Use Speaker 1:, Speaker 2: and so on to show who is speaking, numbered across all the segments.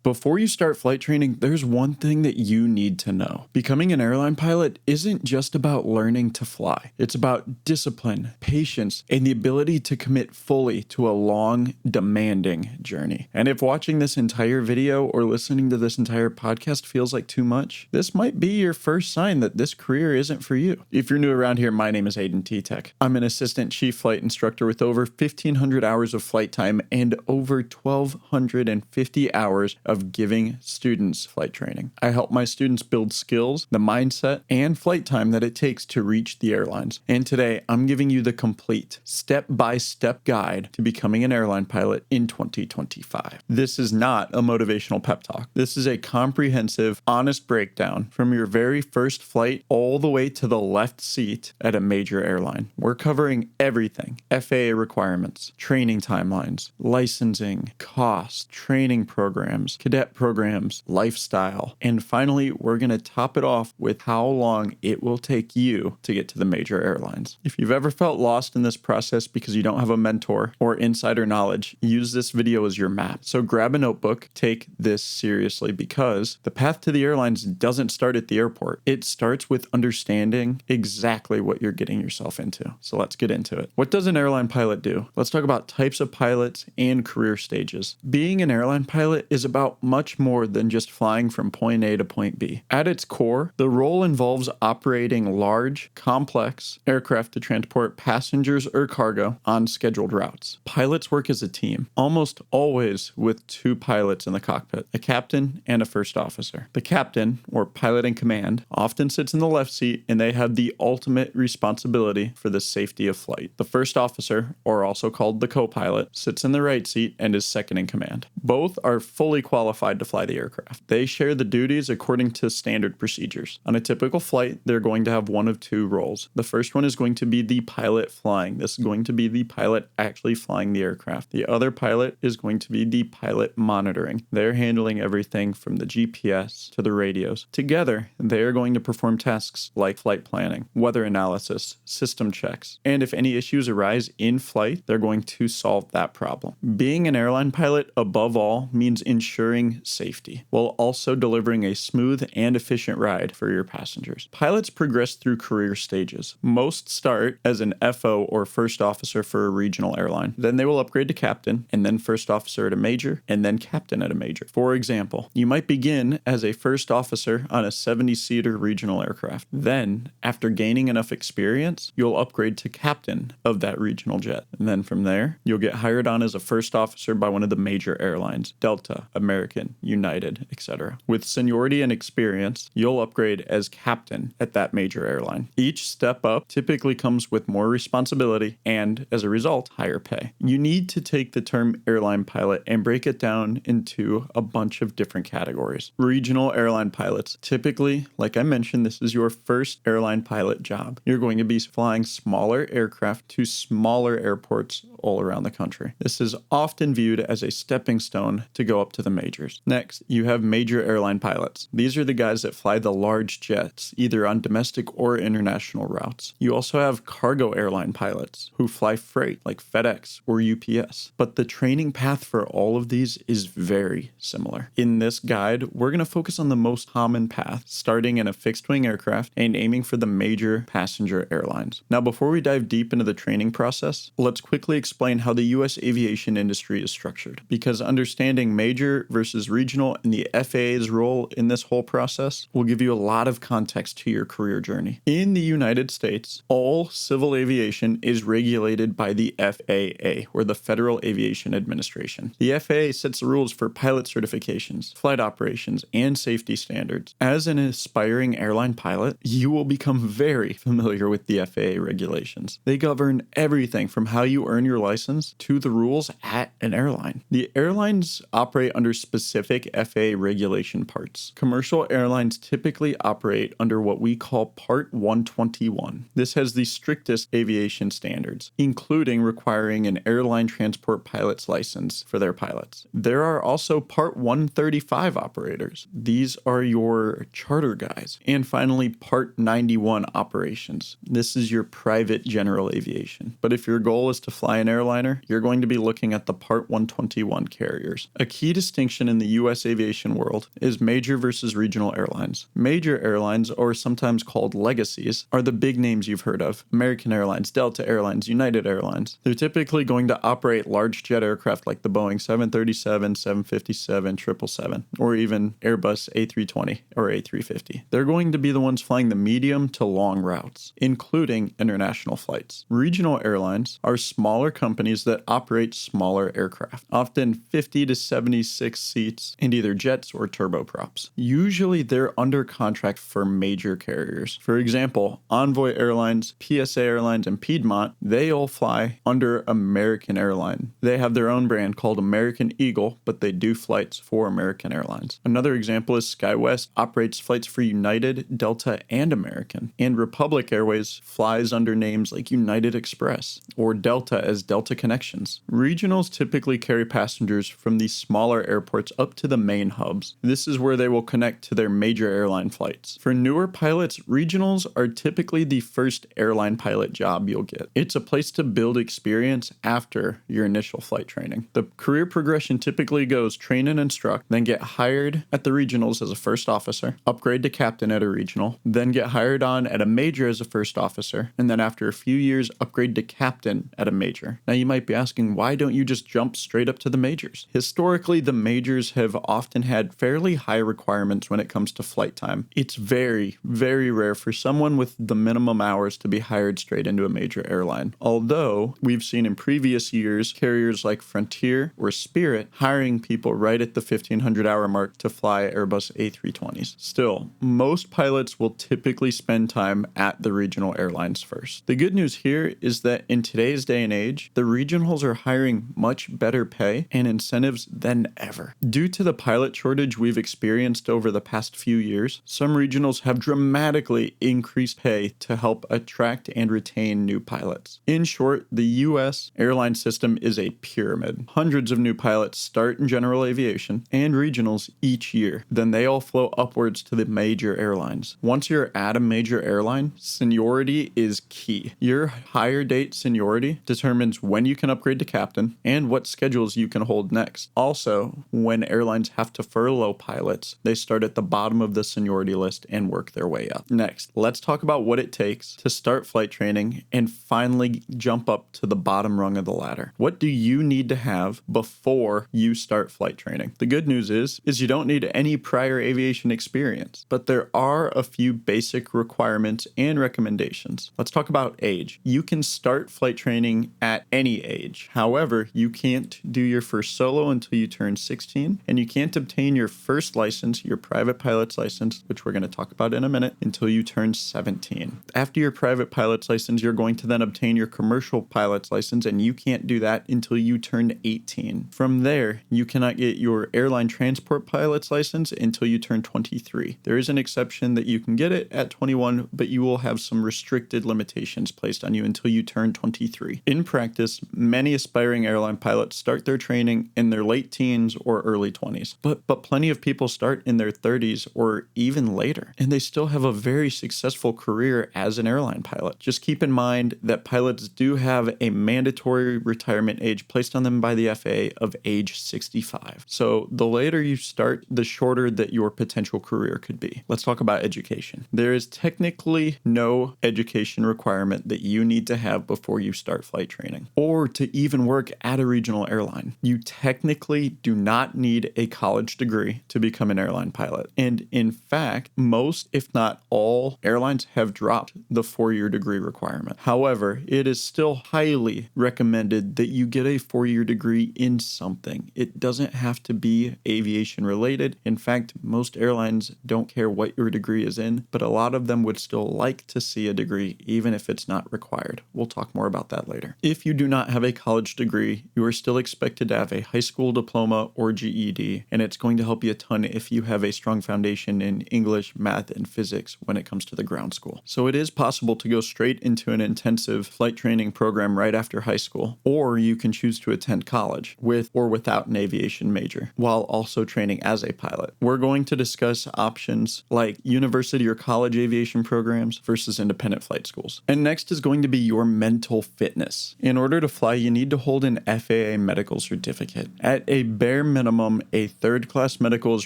Speaker 1: Before you start flight training, there's one thing that you need to know. Becoming an airline pilot isn't just about learning to fly. It's about discipline, patience, and the ability to commit fully to a long, demanding journey. And if watching this entire video or listening to this entire podcast feels like too much, this might be your first sign that this career isn't for you. If you're new around here, my name is Hayden Teteak. I'm an assistant chief flight instructor with over 1,500 hours of flight time and over 1,250 hours of giving students flight training. I help my students build skills, the mindset, and flight time that it takes to reach the airlines. And today, I'm giving you the complete step-by-step guide to becoming an airline pilot in 2025. This is not a motivational pep talk. This is a comprehensive, honest breakdown from your very first flight all the way to the left seat at a major airline. We're covering everything: FAA requirements, training timelines, licensing, cost, training programs, cadet programs, lifestyle, and finally, we're going to top it off with how long it will take you to get to the major airlines. If you've ever felt lost in this process because you don't have a mentor or insider knowledge, use this video as your map. So grab a notebook, take this seriously, because the path to the airlines doesn't start at the airport. It starts with understanding exactly what you're getting yourself into. So let's get into it. What does an airline pilot do? Let's talk about types of pilots and career stages. Being an airline pilot is about much more than just flying from point A to point B. At its core, the role involves operating large, complex aircraft to transport passengers or cargo on scheduled routes. Pilots work as a team, almost always with two pilots in the cockpit, a captain and a first officer. The captain, or pilot in command, often sits in the left seat, and they have the ultimate responsibility for the safety of flight. The first officer, or also called the co-pilot, sits in the right seat and is second in command. Both are fully qualified to fly the aircraft. They share the duties according to standard procedures. On a typical flight, they're going to have one of two roles. The first one is going to be the pilot flying. This is going to be the pilot actually flying the aircraft. The other pilot is going to be the pilot monitoring. They're handling everything from the GPS to the radios. Together, they are going to perform tasks like flight planning, weather analysis, system checks, and if any issues arise in flight, they're going to solve that problem. Being an airline pilot, above all, means ensuring safety, while also delivering a smooth and efficient ride for your passengers. Pilots progress through career stages. Most start as an FO or first officer for a regional airline. Then they will upgrade to captain, and then first officer at a major, and then captain at a major. For example, you might begin as a first officer on a 70-seater regional aircraft. Then, after gaining enough experience, you'll upgrade to captain of that regional jet. And then from there, you'll get hired on as a first officer by one of the major airlines: Delta, American, United, etc. With seniority and experience, you'll upgrade as captain at that major airline. Each step up typically comes with more responsibility and, as a result, higher pay. You need to take the term airline pilot and break it down into a bunch of different categories. Regional airline pilots. Typically, like I mentioned, this is your first airline pilot job. You're going to be flying smaller aircraft to smaller airports all around the country. This is often viewed as a stepping stone to go up to the majors. Next, you have major airline pilots. These are the guys that fly the large jets, either on domestic or international routes. You also have cargo airline pilots who fly freight like FedEx or UPS. But the training path for all of these is very similar. In this guide, we're going to focus on the most common path, starting in a fixed-wing aircraft and aiming for the major passenger airlines. Now, before we dive deep into the training process, let's quickly explain how the U.S. aviation industry is structured, because understanding major versus regional and the FAA's role in this whole process will give you a lot of context to your career journey. In the United States, all civil aviation is regulated by the FAA, or the Federal Aviation Administration. The FAA sets the rules for pilot certifications, flight operations, and safety standards. As an aspiring airline pilot, you will become very familiar with the FAA regulations. They govern everything from how you earn your license to the rules at an airline. The airlines operate under specific FAA regulation parts. Commercial airlines typically operate under what we call Part 121. This has the strictest aviation standards, including requiring an airline transport pilot's license for their pilots. There are also Part 135 operators. These are your charter guys. And finally, Part 91 operations. This is your private general aviation. But if your goal is to fly an airliner, you're going to be looking at the Part 121 carriers. A key distinction distinction in the U.S. aviation world is major versus regional airlines. Major airlines, or sometimes called legacies, are the big names you've heard of: American Airlines, Delta Airlines, United Airlines. They're typically going to operate large jet aircraft like the Boeing 737, 757, 777, or even Airbus A320 or A350. They're going to be the ones flying the medium to long routes, including international flights. Regional airlines are smaller companies that operate smaller aircraft, often 50 to 76 seats, and either jets or turboprops. Usually they're under contract for major carriers. For example, Envoy Airlines, PSA Airlines, and Piedmont, they all fly under American Airline. They have their own brand called American Eagle, but they do flights for American Airlines. Another example is SkyWest operates flights for United, Delta, and American. And Republic Airways flies under names like United Express or Delta as Delta Connections. Regionals typically carry passengers from these smaller airports up to the main hubs. This is where they will connect to their major airline flights. For newer pilots, regionals are typically the first airline pilot job you'll get. It's a place to build experience after your initial flight training. The career progression typically goes train and instruct, then get hired at the regionals as a first officer, upgrade to captain at a regional, then get hired on at a major as a first officer, and then after a few years, upgrade to captain at a major. Now you might be asking, why don't you just jump straight up to the majors? Historically, the majors have often had fairly high requirements when it comes to flight time. It's very, very rare for someone with the minimum hours to be hired straight into a major airline. Although we've seen in previous years carriers like Frontier or Spirit hiring people right at the 1,500-hour mark to fly Airbus A320s. Still, most pilots will typically spend time at the regional airlines first. The good news here is that in today's day and age, the regionals are hiring much better pay and incentives than ever. Due to the pilot shortage we've experienced over the past few years, some regionals have dramatically increased pay to help attract and retain new pilots. In short, the U.S. airline system is a pyramid. Hundreds of new pilots start in general aviation and regionals each year. Then they all flow upwards to the major airlines. Once you're at a major airline, seniority is key. Your higher date seniority determines when you can upgrade to captain and what schedules you can hold next. Also, when airlines have to furlough pilots, they start at the bottom of the seniority list and work their way up. Next, let's talk about what it takes to start flight training and finally jump up to the bottom rung of the ladder. What do you need to have before you start flight training? The good news is you don't need any prior aviation experience, but there are a few basic requirements and recommendations. Let's talk about age. You can start flight training at any age. However, you can't do your first solo until you turn 16, and you can't obtain your first license, your private pilot's license, which we're going to talk about in a minute, until you turn 17. After your private pilot's license, you're going to then obtain your commercial pilot's license, and you can't do that until you turn 18. From there, you cannot get your airline transport pilot's license until you turn 23. There is an exception that you can get it at 21, but you will have some restricted limitations placed on you until you turn 23. In practice, many aspiring airline pilots start their training in their late teens or early 20s, but plenty of people start in their 30s or even later, and they still have a very successful career as an airline pilot. Just keep in mind that pilots do have a mandatory retirement age placed on them by the FAA of age 65. So the later you start, the shorter that your potential career could be. Let's talk about education. There is technically no education requirement that you need to have before you start flight training or to even work at a regional airline. You technically do not need a college degree to become an airline pilot. And in fact, most, if not all, airlines have dropped the 4-year degree requirement. However, it is still highly recommended that you get a 4-year degree in something. It doesn't have to be aviation related. In fact, most airlines don't care what your degree is in, but a lot of them would still like to see a degree even if it's not required. We'll talk more about that later. If you do not have a college degree, you are still expected to have a high school diploma or GED, and it's going to help you a ton if you have a strong foundation in English, math, and physics when it comes to the ground school. So it is possible to go straight into an intensive flight training program right after high school, or you can choose to attend college with or without an aviation major while also training as a pilot. We're going to discuss options like university or college aviation programs versus independent flight schools. And next is going to be your mental fitness. In order to fly, you need to hold an FAA medical certificate. At a bare minimum, minimum, a third-class medical is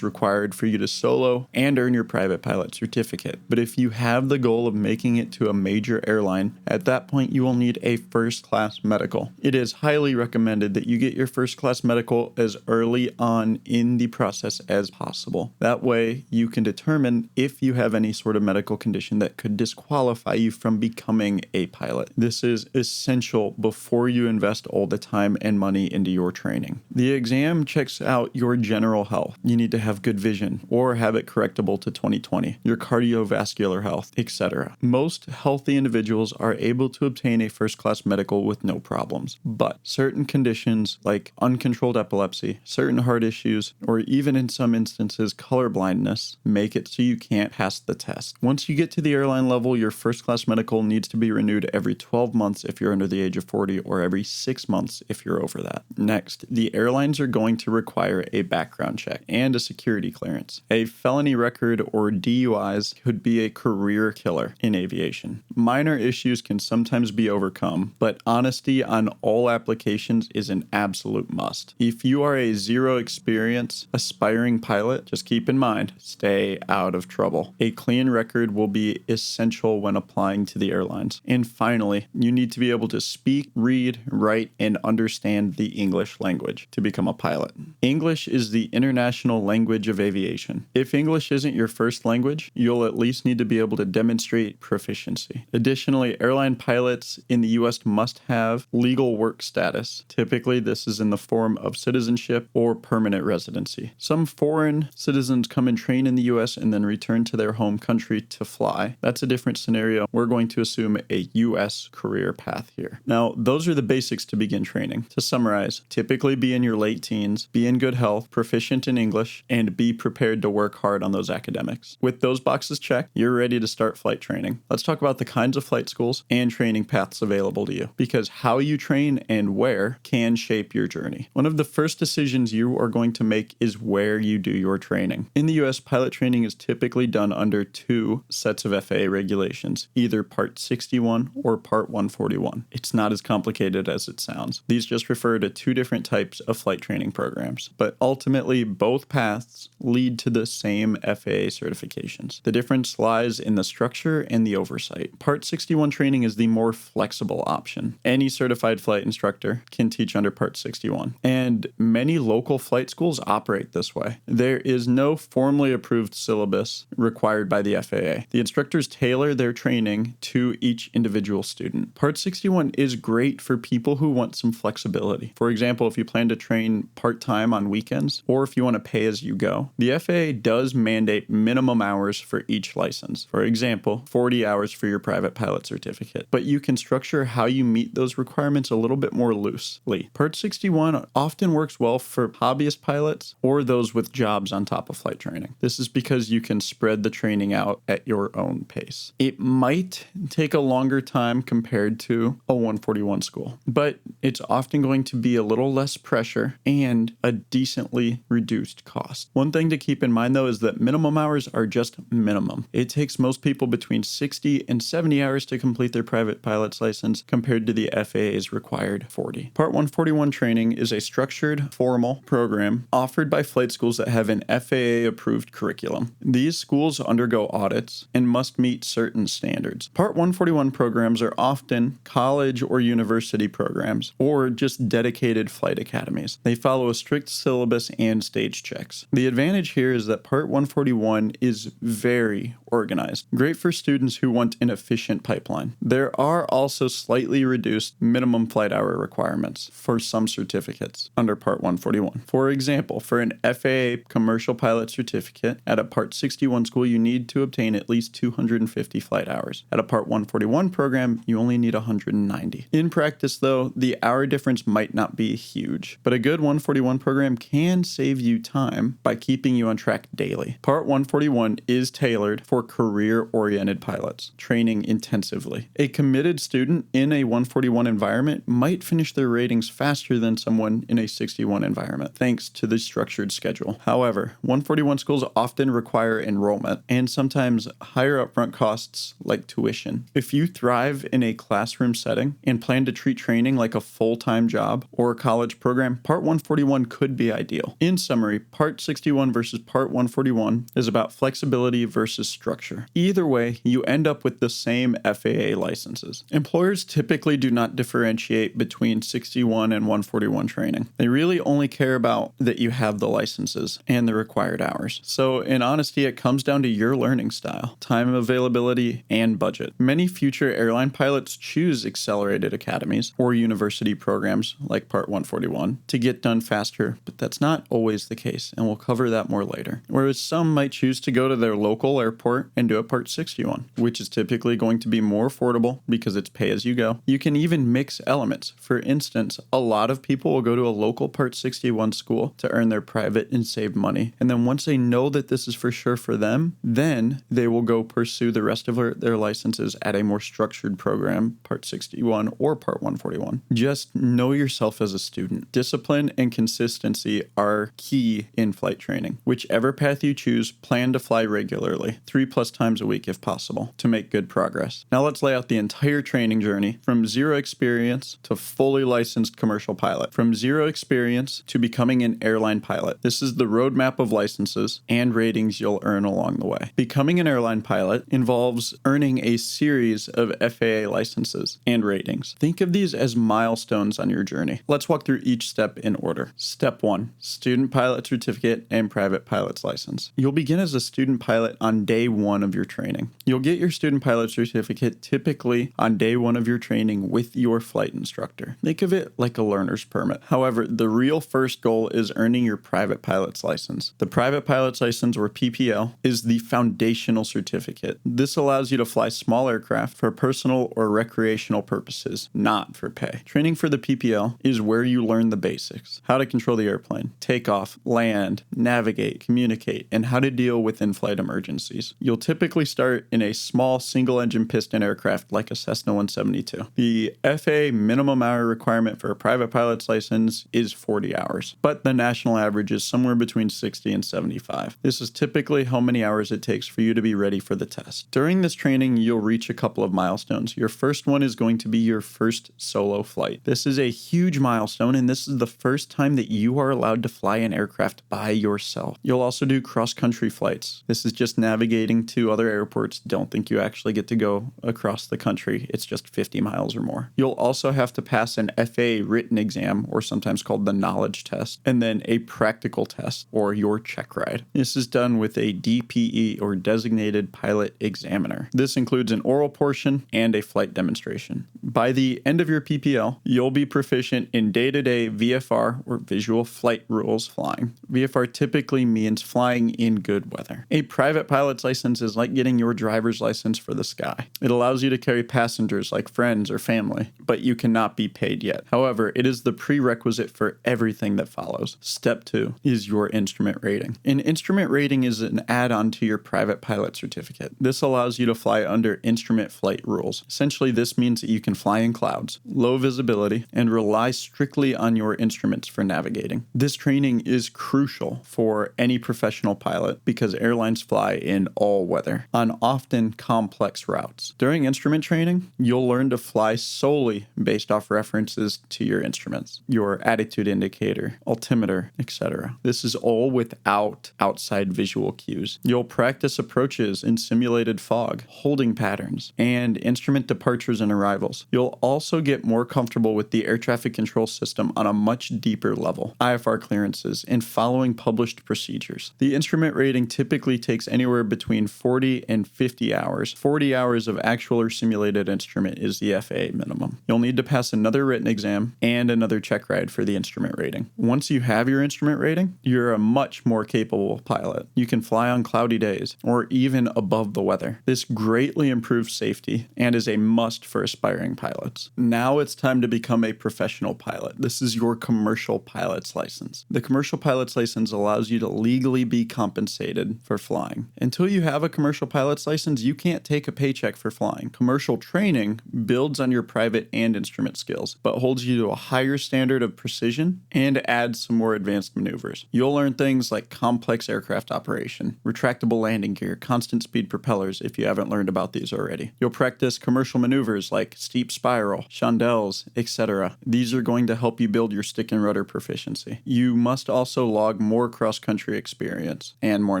Speaker 1: required for you to solo and earn your private pilot certificate. But if you have the goal of making it to a major airline, at that point you will need a first-class medical. It is highly recommended that you get your first-class medical as early on in the process as possible. That way you can determine if you have any sort of medical condition that could disqualify you from becoming a pilot. This is essential before you invest all the time and money into your training. The exam checks out your general health. You need to have good vision or have it correctable to 20/20, your cardiovascular health, etc. Most healthy individuals are able to obtain a first-class medical with no problems, but certain conditions like uncontrolled epilepsy, certain heart issues, or even in some instances colorblindness make it so you can't pass the test. Once you get to the airline level, your first-class medical needs to be renewed every 12 months if you're under the age of 40 or every 6 months if you're over that. Next, the airlines are going to require a background check and a security clearance. A felony record or DUIs could be a career killer in aviation. Minor issues can sometimes be overcome, but honesty on all applications is an absolute must. If you are a zero experience aspiring pilot, just keep in mind, stay out of trouble. A clean record will be essential when applying to the airlines. And finally, you need to be able to speak, read, write, and understand the English language to become a pilot. English is the international language of aviation. If English isn't your first language, you'll at least need to be able to demonstrate proficiency. Additionally, airline pilots in the U.S. must have legal work status. Typically, this is in the form of citizenship or permanent residency. Some foreign citizens come and train in the U.S. and then return to their home country to fly. That's a different scenario. We're going to assume a U.S. career path here. Now, those are the basics to begin training. To summarize, typically be in your late teens, be in good health, proficient in English, and be prepared to work hard on those academics. With those boxes checked, you're ready to start flight training. Let's talk about the kinds of flight schools and training paths available to you, because how you train and where can shape your journey. One of the first decisions you are going to make is where you do your training. In the US, pilot training is typically done under two sets of FAA regulations, either Part 61 or Part 141. It's not as complicated as it sounds. These just refer to two different types of flight training programs, but ultimately both paths lead to the same FAA certifications. The difference lies in the structure and the oversight. Part 61 training is the more flexible option. Any certified flight instructor can teach under Part 61, and many local flight schools operate this way. There is no formally approved syllabus required by the FAA. The instructors tailor their training to each individual student. Part 61 is great for people who want some flexibility. For example, if you plan to train part-time on weekends, or if you want to pay as you go, the FAA does mandate minimum hours for each license. For example, 40 hours for your private pilot certificate. But you can structure how you meet those requirements a little bit more loosely. Part 61 often works well for hobbyist pilots or those with jobs on top of flight training. This is because you can spread the training out at your own pace. It might take a longer time compared to a 141 school, but it's often going to be a little less pressure and a decently reduced cost. One thing to keep in mind though is that minimum hours are just minimum. It takes most people between 60 and 70 hours to complete their private pilot's license compared to the FAA's required 40. Part 141 training is a structured, formal program offered by flight schools that have an FAA-approved curriculum. These schools undergo audits and must meet certain standards. Part 141 programs are often college or university programs, or just dedicated flight academies. They follow a strict syllabus and stage checks. The advantage here is that Part 141 is very organized, great for students who want an efficient pipeline. There are also slightly reduced minimum flight hour requirements for some certificates under Part 141. For example, for an FAA commercial pilot certificate at a Part 61 school, you need to obtain at least 250 flight hours. At a Part 141 program, you only need 190. In practice, though, the hour difference might not be huge, but a good 141 program can save you time by keeping you on track daily. Part 141 is tailored for career-oriented pilots, training intensively. A committed student in a 141 environment might finish their ratings faster than someone in a 61 environment, thanks to the structured schedule. However, 141 schools often require enrollment and sometimes higher upfront costs like tuition. If you thrive in a classroom setting and plan to treat training like a full-time job or a college program, Part 141 could could be ideal. In summary, Part 61 versus Part 141 is about flexibility versus structure. Either way, you end up with the same FAA licenses. Employers typically do not differentiate between 61 and 141 training. They really only care about that you have the licenses and the required hours. So in honesty, it comes down to your learning style, time availability, and budget. Many future airline pilots choose accelerated academies or university programs like Part 141 to get done faster, but that's not always the case, and we'll cover that more later. Whereas some might choose to go to their local airport and do a Part 61, which is typically going to be more affordable because it's pay as you go. You can even mix elements. For instance, a lot of people will go to a local Part 61 school to earn their private and save money, and then once they know that this is for sure for them, then they will go pursue the rest of their licenses at a more structured program, Part 61 or Part 141. Just know yourself as a student. Discipline and consistency are key in flight training. Whichever path you choose, plan to fly regularly, 3+ times a week if possible, to make good progress. Now let's lay out the entire training journey from zero experience to fully licensed commercial pilot, from zero experience to becoming an airline pilot. This is the roadmap of licenses and ratings you'll earn along the way. Becoming an airline pilot involves earning a series of FAA licenses and ratings. Think of these as milestones on your journey. Let's walk through each step in order. Step 1, student pilot certificate and private pilot's license. You'll begin as a student pilot on day 1 of your training. You'll get your student pilot certificate typically on day 1 of your training with your flight instructor. Think of it like a learner's permit. However, the real first goal is earning your private pilot's license. The private pilot's license, or PPL, is the foundational certificate. This allows you to fly small aircraft for personal or recreational purposes, not for pay. Training for the PPL is where you learn the basics: how to control the airplane, take off, land, navigate, communicate, and how to deal with in-flight emergencies. You'll typically start in a small single-engine piston aircraft like a Cessna 172. The FAA minimum hour requirement for a private pilot's license is 40 hours, but the national average is somewhere between 60 and 75. This is typically how many hours it takes for you to be ready for the test. During this training, you'll reach a couple of milestones. Your first one is going to be your first solo flight. This is a huge milestone, and this is the first time that you are allowed to fly an aircraft by yourself. You'll also do cross-country flights. This is just navigating to other airports. Don't think you actually get to go across the country. It's just 50 miles or more. You'll also have to pass an FAA written exam, or sometimes called the knowledge test, and then a practical test, or your check ride. This is done with a DPE, or designated pilot examiner. This includes an oral portion and a flight demonstration. By the end of your PPL, you'll be proficient in day-to-day VFR, or visual flight rules flying. VFR typically means flying in good weather. A private pilot's license is like getting your driver's license for the sky. It allows you to carry passengers like friends or family, but you cannot be paid yet. However, it is the prerequisite for everything that follows. Step 2 is your instrument rating. An instrument rating is an add-on to your private pilot certificate. This allows you to fly under instrument flight rules. Essentially, this means that you can fly in clouds, low visibility, and rely strictly on your instruments for navigating. This training is crucial for any professional pilot because airlines fly in all weather on often complex routes. During instrument training, you'll learn to fly solely based off references to your instruments, your attitude indicator, altimeter, etc. This is all without outside visual cues. You'll practice approaches in simulated fog, holding patterns, and instrument departures and arrivals. You'll also get more comfortable with the air traffic control system on a much deeper level, IFR clearances, and following published procedures. The instrument rating typically takes anywhere between 40 and 50 hours. 40 hours of actual or simulated instrument is the FAA minimum. You'll need to pass another written exam and another check ride for the instrument rating. Once you have your instrument rating, you're a much more capable pilot. You can fly on cloudy days or even above the weather. This greatly improves safety and is a must for aspiring pilots. Now it's time to become a professional pilot. This is your commercial pilot's license. The commercial pilot's license allows you to legally be compensated for flying. Until you have a commercial pilot's license, you can't take a paycheck for flying. Commercial training builds on your private and instrument skills, but holds you to a higher standard of precision and adds some more advanced maneuvers. You'll learn things like complex aircraft operation, retractable landing gear, constant speed propellers if you haven't learned about these already. You'll practice commercial maneuvers like steep spiral, chandelles, etc. These are going to help you build your stick and rudder proficiency. proficiency. You must also log more cross-country experience and more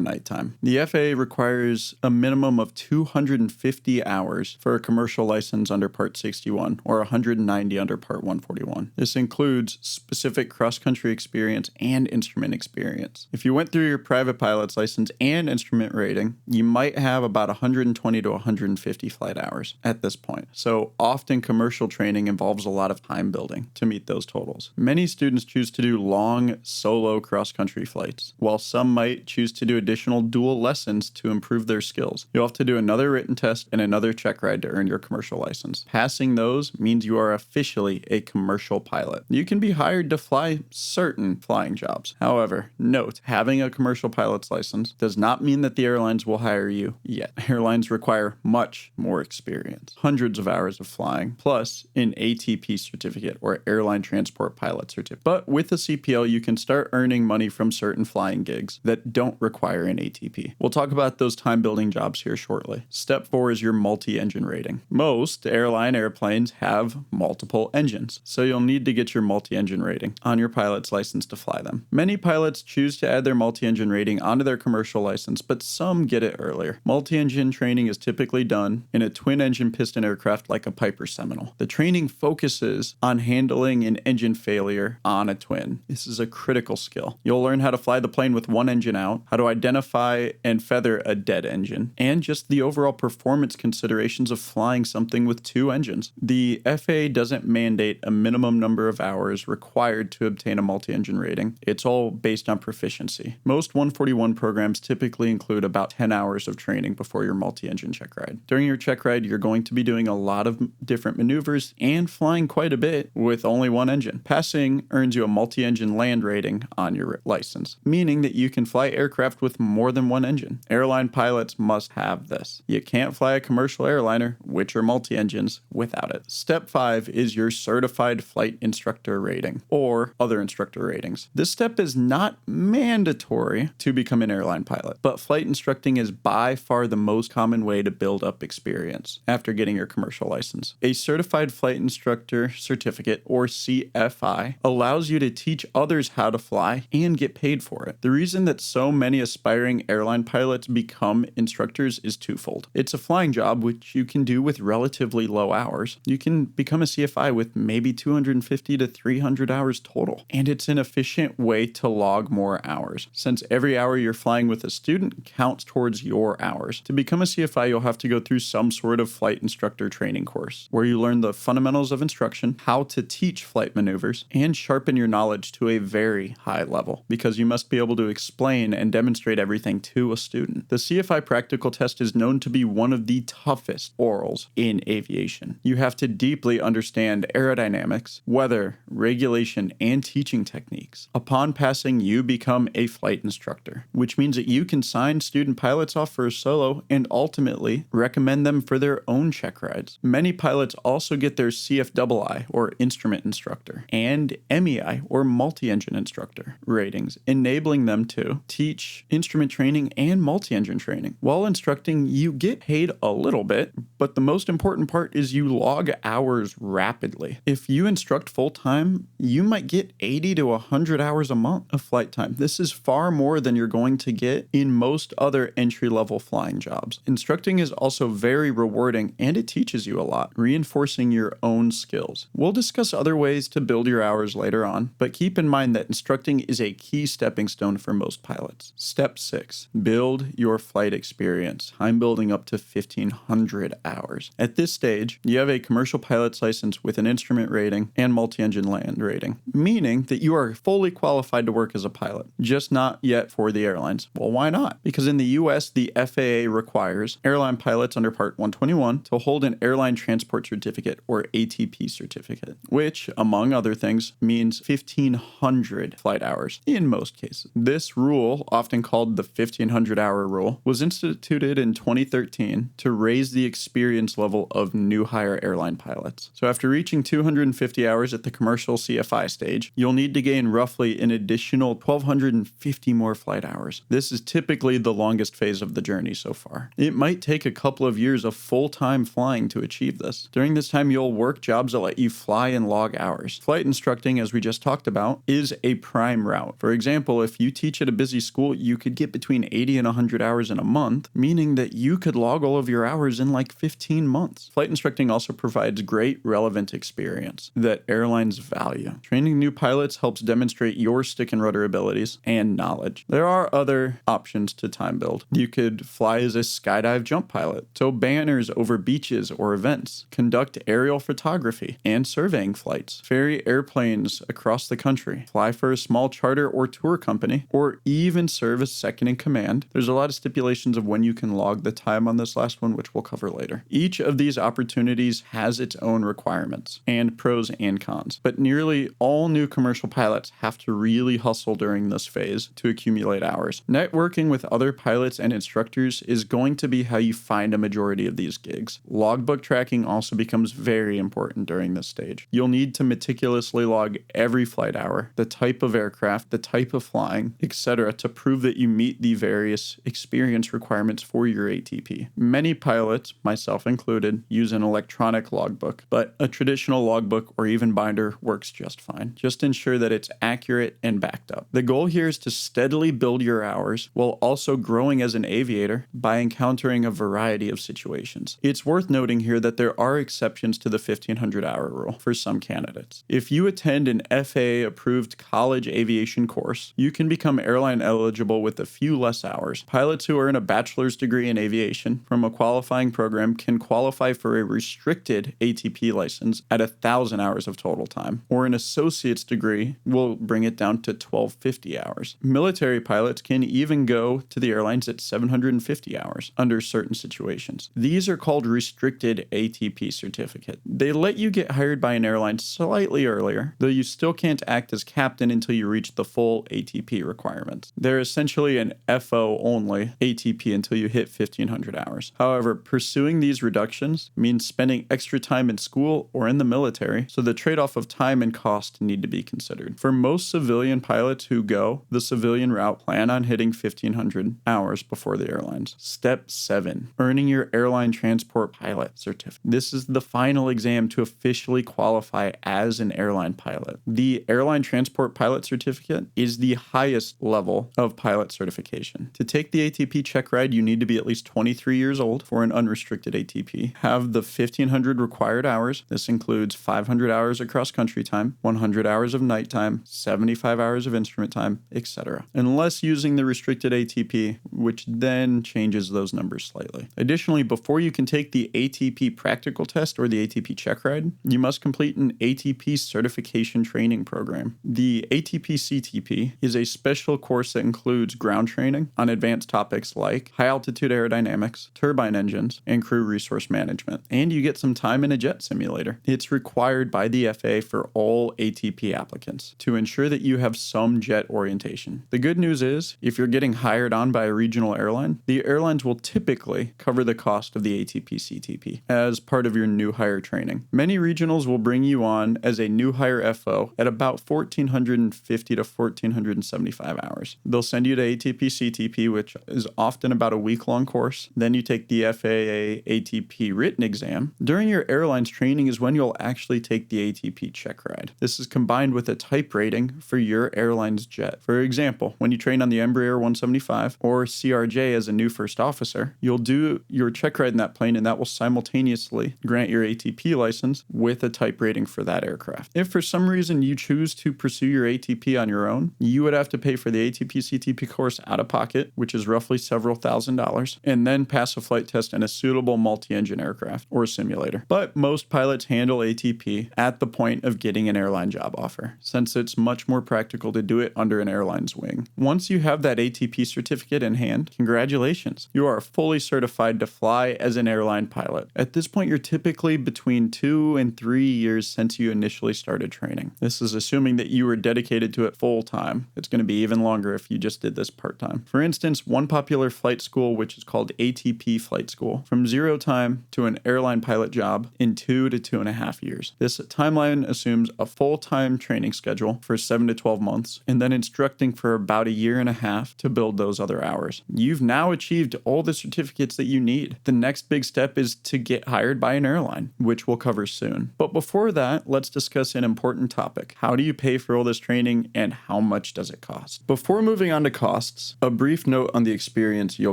Speaker 1: nighttime. The FAA requires a minimum of 250 hours for a commercial license under Part 61 or 190 under Part 141. This includes specific cross-country experience and instrument experience. If you went through your private pilot's license and instrument rating, you might have about 120 to 150 flight hours at this point. So often commercial training involves a lot of time building to meet those totals. Many students choose to do long solo cross-country flights, while some might choose to do additional dual lessons to improve their skills. You'll have to do another written test and another check ride to earn your commercial license. Passing those means you are officially a commercial pilot. You can be hired to fly certain flying jobs. However, note, having a commercial pilot's license does not mean that the airlines will hire you yet. Airlines require much more experience, hundreds of hours of flying, plus an ATP certificate or Airline Transport Pilot Certificate. But with a CPL, you can start earning money from certain flying gigs that don't require an ATP. We'll talk about those time building jobs here shortly. Step 4 is your multi-engine rating. Most airline airplanes have multiple engines, so you'll need to get your multi-engine rating on your pilot's license to fly them. Many pilots choose to add their multi-engine rating onto their commercial license, but some get it earlier. Multi-engine training is typically done in a twin-engine piston aircraft like a Piper Seminole. The training focuses on handling an engine failure on a twin. This is a critical skill. You'll learn how to fly the plane with one engine out, how to identify and feather a dead engine, and just the overall performance considerations of flying something with two engines. The FAA doesn't mandate a minimum number of hours required to obtain a multi-engine rating. It's all based on proficiency. Most 141 programs typically include about 10 hours of training before your multi-engine check ride. During your check ride, you're going to be doing a lot of different maneuvers and flying quite a bit with only one engine. Passing earns you a multi-engine land rating on your license, meaning that you can fly aircraft with more than one engine. Airline pilots must have this. You can't fly a commercial airliner, which are multi-engines, without it. Step 5 is your Certified Flight Instructor rating, or other instructor ratings. This step is not mandatory to become an airline pilot, but flight instructing is by far the most common way to build up experience after getting your commercial license. A Certified Flight Instructor Certificate, or CFI, allows you to teach others how to fly and get paid for it. The reason that so many aspiring airline pilots become instructors is twofold. It's a flying job, which you can do with relatively low hours. You can become a CFI with maybe 250 to 300 hours total, and it's an efficient way to log more hours, since every hour you're flying with a student counts towards your hours. To become a CFI, you'll have to go through some sort of flight instructor training course, where you learn the fundamentals of instruction, how to teach flight maneuvers, and sharpen your knowledge to a very high level, because you must be able to explain and demonstrate everything to a student. The CFI practical test is known to be one of the toughest orals in aviation. You have to deeply understand aerodynamics, weather, regulation, and teaching techniques. Upon passing, you become a flight instructor, which means that you can sign student pilots off for a solo and ultimately recommend them for their own check rides. Many pilots also get their CFII, or instrument instructor, and MEI, or multi-engine instructor, ratings, enabling them to teach instrument training and multi-engine training. While instructing, you get paid a little bit, but the most important part is you log hours rapidly. If you instruct full-time, you might get 80 to 100 hours a month of flight time. This is far more than you're going to get in most other entry-level flying jobs. Instructing is also very rewarding, and it teaches you a lot, reinforcing your own skills. We'll discuss other ways to build your hours later on, but keep in mind that instructing is a key stepping stone for most pilots. Step 6, build your flight experience. I'm building up to 1,500 hours. At this stage, you have a commercial pilot's license with an instrument rating and multi-engine land rating, meaning that you are fully qualified to work as a pilot, just not yet for the airlines. Well, why not? Because in the US, the FAA requires airline pilots under Part 121 to hold an Airline Transport Certificate, or ATP certificate, which, among other things, means 1,500 flight hours in most cases. This rule, often called the 1,500-hour rule, was instituted in 2013 to raise the experience level of new hire airline pilots. So after reaching 250 hours at the commercial CFI stage, you'll need to gain roughly an additional 1,250 more flight hours. This is typically the longest phase of the journey so far. It might take a couple of years of full-time flying to achieve this. During this time, you'll work jobs that let you fly and log hours. Flight instructing, as we just talked about is a prime route. For example, if you teach at a busy school, you could get between 80 and 100 hours in a month, meaning that you could log all of your hours in like 15 months. Flight instructing also provides great relevant experience that airlines value. Training new pilots helps demonstrate your stick and rudder abilities and knowledge. There are other options to time build. You could fly as a skydive jump pilot, tow banners over beaches or events, conduct aerial photography and surveying flights, ferry airplanes across the country, fly for a small charter or tour company, or even serve as second in command. There's a lot of stipulations of when you can log the time on this last one, which we'll cover later. Each of these opportunities has its own requirements and pros and cons, but nearly all new commercial pilots have to really hustle during this phase to accumulate hours. Networking with other pilots and instructors is going to be how you find a majority of these gigs. Logbook tracking also becomes very important during this stage. You'll need to meticulously log every flight hour, the type of aircraft, the type of flying, etc., to prove that you meet the various experience requirements for your ATP. Many pilots, myself included, use an electronic logbook, but a traditional logbook or even binder works just fine. Just ensure that it's accurate and backed up. The goal here is to steadily build your hours while also growing as an aviator by encountering a variety of situations. It's worth noting here that there are exceptions to the 1,500-hour rule for some candidates. If you attend an FAA-approved college aviation course, you can become airline eligible with a few less hours. Pilots who earn a bachelor's degree in aviation from a qualifying program can qualify for a restricted ATP license at 1,000 hours of total time, or an associate's degree will bring it down to 1,250 hours. Military pilots can even go to the airlines at 750 hours under certain situations. These are called restricted ATP certificate. They let you get hired by an airline slightly earlier, though you still can't act as captain until you reach the full ATP requirements. They're essentially an FO only ATP until you hit 1,500 hours. However, pursuing these reductions means spending extra time in school or in the military, so the trade-off of time and cost need to be considered. For most civilian pilots who go the civilian route, plan on hitting 1,500 hours before the airlines. Step 7, earning your airline transport pilot certificate. This is the final exam to officially qualify as an airline pilot. The airline transport pilot certificate is the highest level of pilot certification. To take the ATP check ride, you need to be at least 23 years old for an unrestricted ATP, have the 1,500 required hours. This includes 500 hours of cross-country time, 100 hours of night time, 75 hours of instrument time, etc. Unless using the restricted ATP, which then changes those numbers slightly. Additionally, before you can take the ATP practical test or the ATP check ride, you must complete an ATP certification training program. The ATP CTP is a special course that includes ground training on advanced topics like high-altitude aerodynamics, turbine engines, and crew resource management. And you get some time in a jet simulator. It's required by the FAA for all ATP applicants to ensure that you have some jet orientation. The good news is, if you're getting hired on by a regional airline, the airlines will typically cover the cost of the ATP CTP as part of your new hire training. Many regionals will bring you on as a new hire FO at about 1,450 to 1,475 hours. They'll send you to ATP CTP, which is often about a week-long course. Then you take the FAA ATP written exam. During your airline's training is when you'll actually take the ATP check ride. This is combined with a type rating for your airline's jet. For example, when you train on the Embraer 175 or CRJ as a new first officer, you'll do your check ride in that plane, and that will simultaneously grant your ATP license with a type rating for that aircraft. If for some reason you choose to pursue your ATP on your own, you would have to pay for the ATP CTP course out of pocket, which is roughly several $1,000s, and then pass a flight test in a suitable multi-engine aircraft or simulator. But most pilots handle ATP at the point of getting an airline job offer, since it's much more practical to do it under an airline's wing. Once you have that ATP certificate in hand, congratulations. You are fully certified to fly as an airline pilot. At this point, you're typically between 2 and 3 years since you initially started training. This is assuming that you were dedicated to it full time. It's going to be even longer if you just did this part-time. For instance, one popular flight school, which is called ATP Flight School, from zero time to an airline pilot job in 2 to 2.5 years. This timeline assumes a full-time training schedule for 7 to 12 months, and then instructing for about 1.5 years to build those other hours. You've now achieved all the certificates that you need. The next big step is to get hired by an airline, which we'll cover soon. But before that, let's discuss an important topic. How do do you pay for all this training, and how much does it cost? Before moving on to costs, a brief note on the experience you'll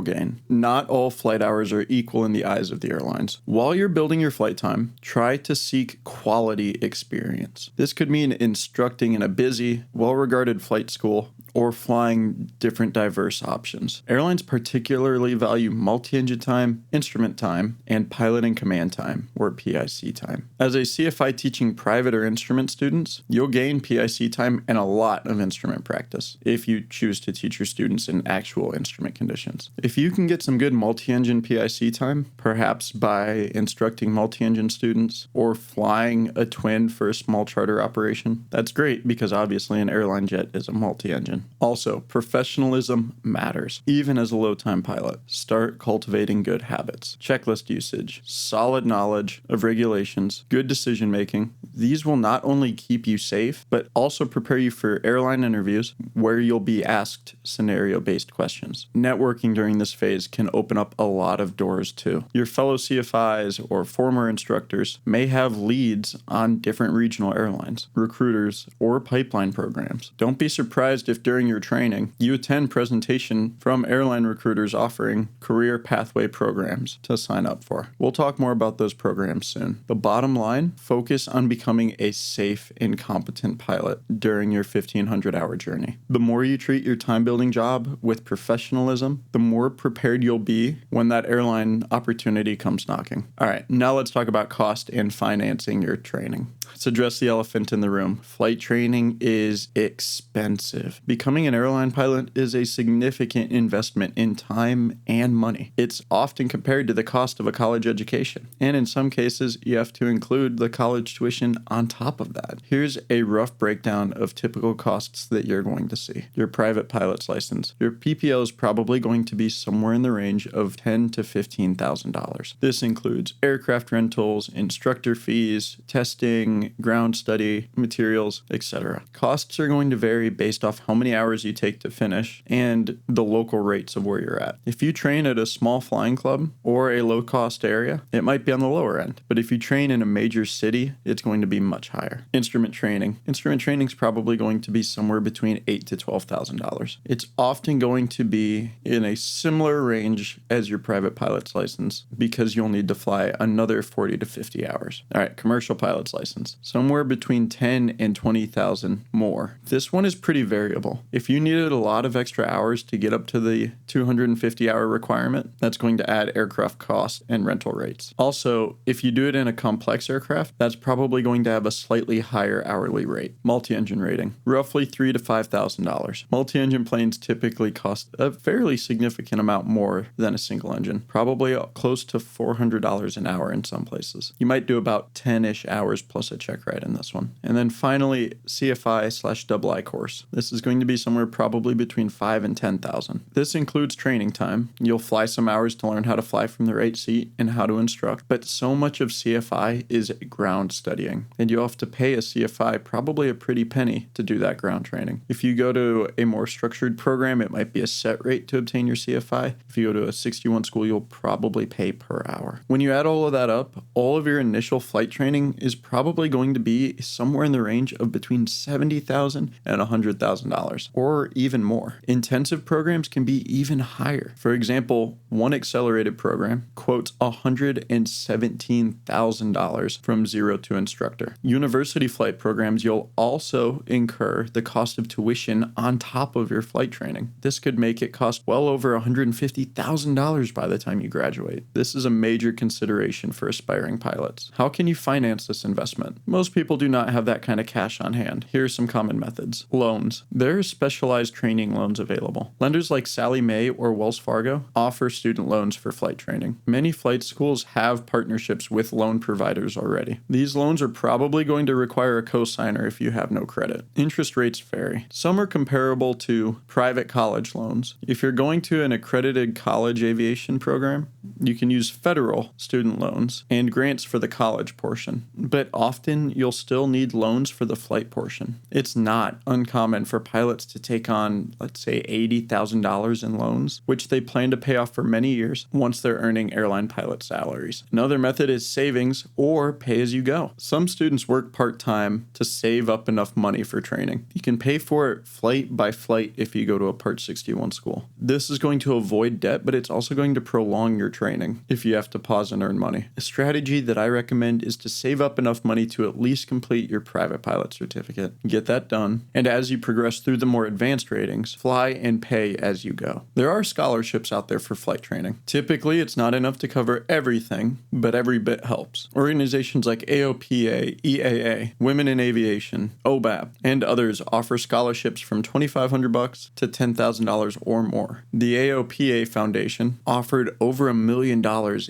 Speaker 1: gain. Not all flight hours are equal in the eyes of the airlines. While you're building your flight time, try to seek quality experience. This could mean instructing in a busy, well-regarded flight school, or flying different diverse options. Airlines particularly value multi-engine time, instrument time, and pilot and command time, or PIC time. As a CFI teaching private or instrument students, you'll gain PIC time and a lot of instrument practice if you choose to teach your students in actual instrument conditions. If you can get some good multi-engine PIC time, perhaps by instructing multi-engine students or flying a twin for a small charter operation, that's great because obviously an airline jet is a multi-engine. Also, professionalism matters. Even as a low-time pilot, start cultivating good habits. Checklist usage, solid knowledge of regulations, good decision-making. These will not only keep you safe, but also prepare you for airline interviews where you'll be asked scenario-based questions. Networking during this phase can open up a lot of doors too. Your fellow CFIs or former instructors may have leads on different regional airlines, recruiters, or pipeline programs. Don't be surprised if during your training, you attend presentation from airline recruiters offering career pathway programs to sign up for. We'll talk more about those programs soon. The bottom line, focus on becoming a safe and competent pilot during your 1,500-hour journey. The more you treat your time-building job with professionalism, the more prepared you'll be when that airline opportunity comes knocking. All right, now let's talk about cost and financing your training. Let's address the elephant in the room. Flight training is expensive. Becoming an airline pilot is a significant investment in time and money. It's often compared to the cost of a college education, and in some cases, you have to include the college tuition on top of that. Here's a rough breakdown of typical costs that you're going to see. Your private pilot's license. Your PPL is probably going to be somewhere in the range of $10,000 to $15,000. This includes aircraft rentals, instructor fees, testing, ground study, materials, etc. Costs are going to vary based off how many hours you take to finish and the local rates of where you're at. If you train at a small flying club or a low-cost area, it might be on the lower end. But if you train in a major city, it's going to be much higher. Instrument training. Instrument training is probably going to be somewhere between $8,000 to $12,000. It's often going to be in a similar range as your private pilot's license because you'll need to fly another 40 to 50 hours. All right, commercial pilot's license. Somewhere between 10 and 20,000 more. This one is pretty variable. If you needed a lot of extra hours to get up to the 250-hour requirement, that's going to add aircraft costs and rental rates. Also, if you do it in a complex aircraft, that's probably going to have a slightly higher hourly rate. Multi-engine rating, roughly $3,000 to $5,000. Multi-engine planes typically cost a fairly significant amount more than a single engine, probably close to $400 an hour in some places. You might do about 10-ish hours plus a check ride in this one. And then finally, CFI/II course. This is going to be somewhere probably between $5,000 and $10,000. This includes training time. You'll fly some hours to learn how to fly from the right seat and how to instruct, but so much of CFI is ground studying, and you have to pay a CFI probably a pretty penny to do that ground training. If you go to a more structured program, it might be a set rate to obtain your CFI. If you go to a 61 school, you'll probably pay per hour. When you add all of that up, all of your initial flight training is probably going to be somewhere in the range of between $70,000 and $100,000, or even more. Intensive programs can be even higher. For example, one accelerated program quotes $117,000 from zero to instructor. University flight programs, you'll also incur the cost of tuition on top of your flight training. This could make it cost well over $150,000 by the time you graduate. This is a major consideration for aspiring pilots. How can you finance this investment? Most people do not have that kind of cash on hand. Here are some common methods. Loans. There are specialized training loans available. Lenders like Sallie Mae or Wells Fargo offer student loans for flight training. Many flight schools have partnerships with loan providers already. These loans are probably going to require a cosigner if you have no credit. Interest rates vary. Some are comparable to private college loans. If you're going to an accredited college aviation program, you can use federal student loans and grants for the college portion. But often often you'll still need loans for the flight portion. It's not uncommon for pilots to take on, let's say, $80,000 in loans, which they plan to pay off for many years once they're earning airline pilot salaries. Another method is savings or pay as you go. Some students work part-time to save up enough money for training. You can pay for it flight by flight if you go to a Part 61 school. This is going to avoid debt, but it's also going to prolong your training if you have to pause and earn money. A strategy that I recommend is to save up enough money to at least complete your private pilot certificate. Get that done, and as you progress through the more advanced ratings, fly and pay as you go. There are scholarships out there for flight training. Typically, it's not enough to cover everything, but every bit helps. Organizations like AOPA, EAA, Women in Aviation, OBAP, and others offer scholarships from $2,500 to $10,000 or more. The AOPA Foundation offered over $1 million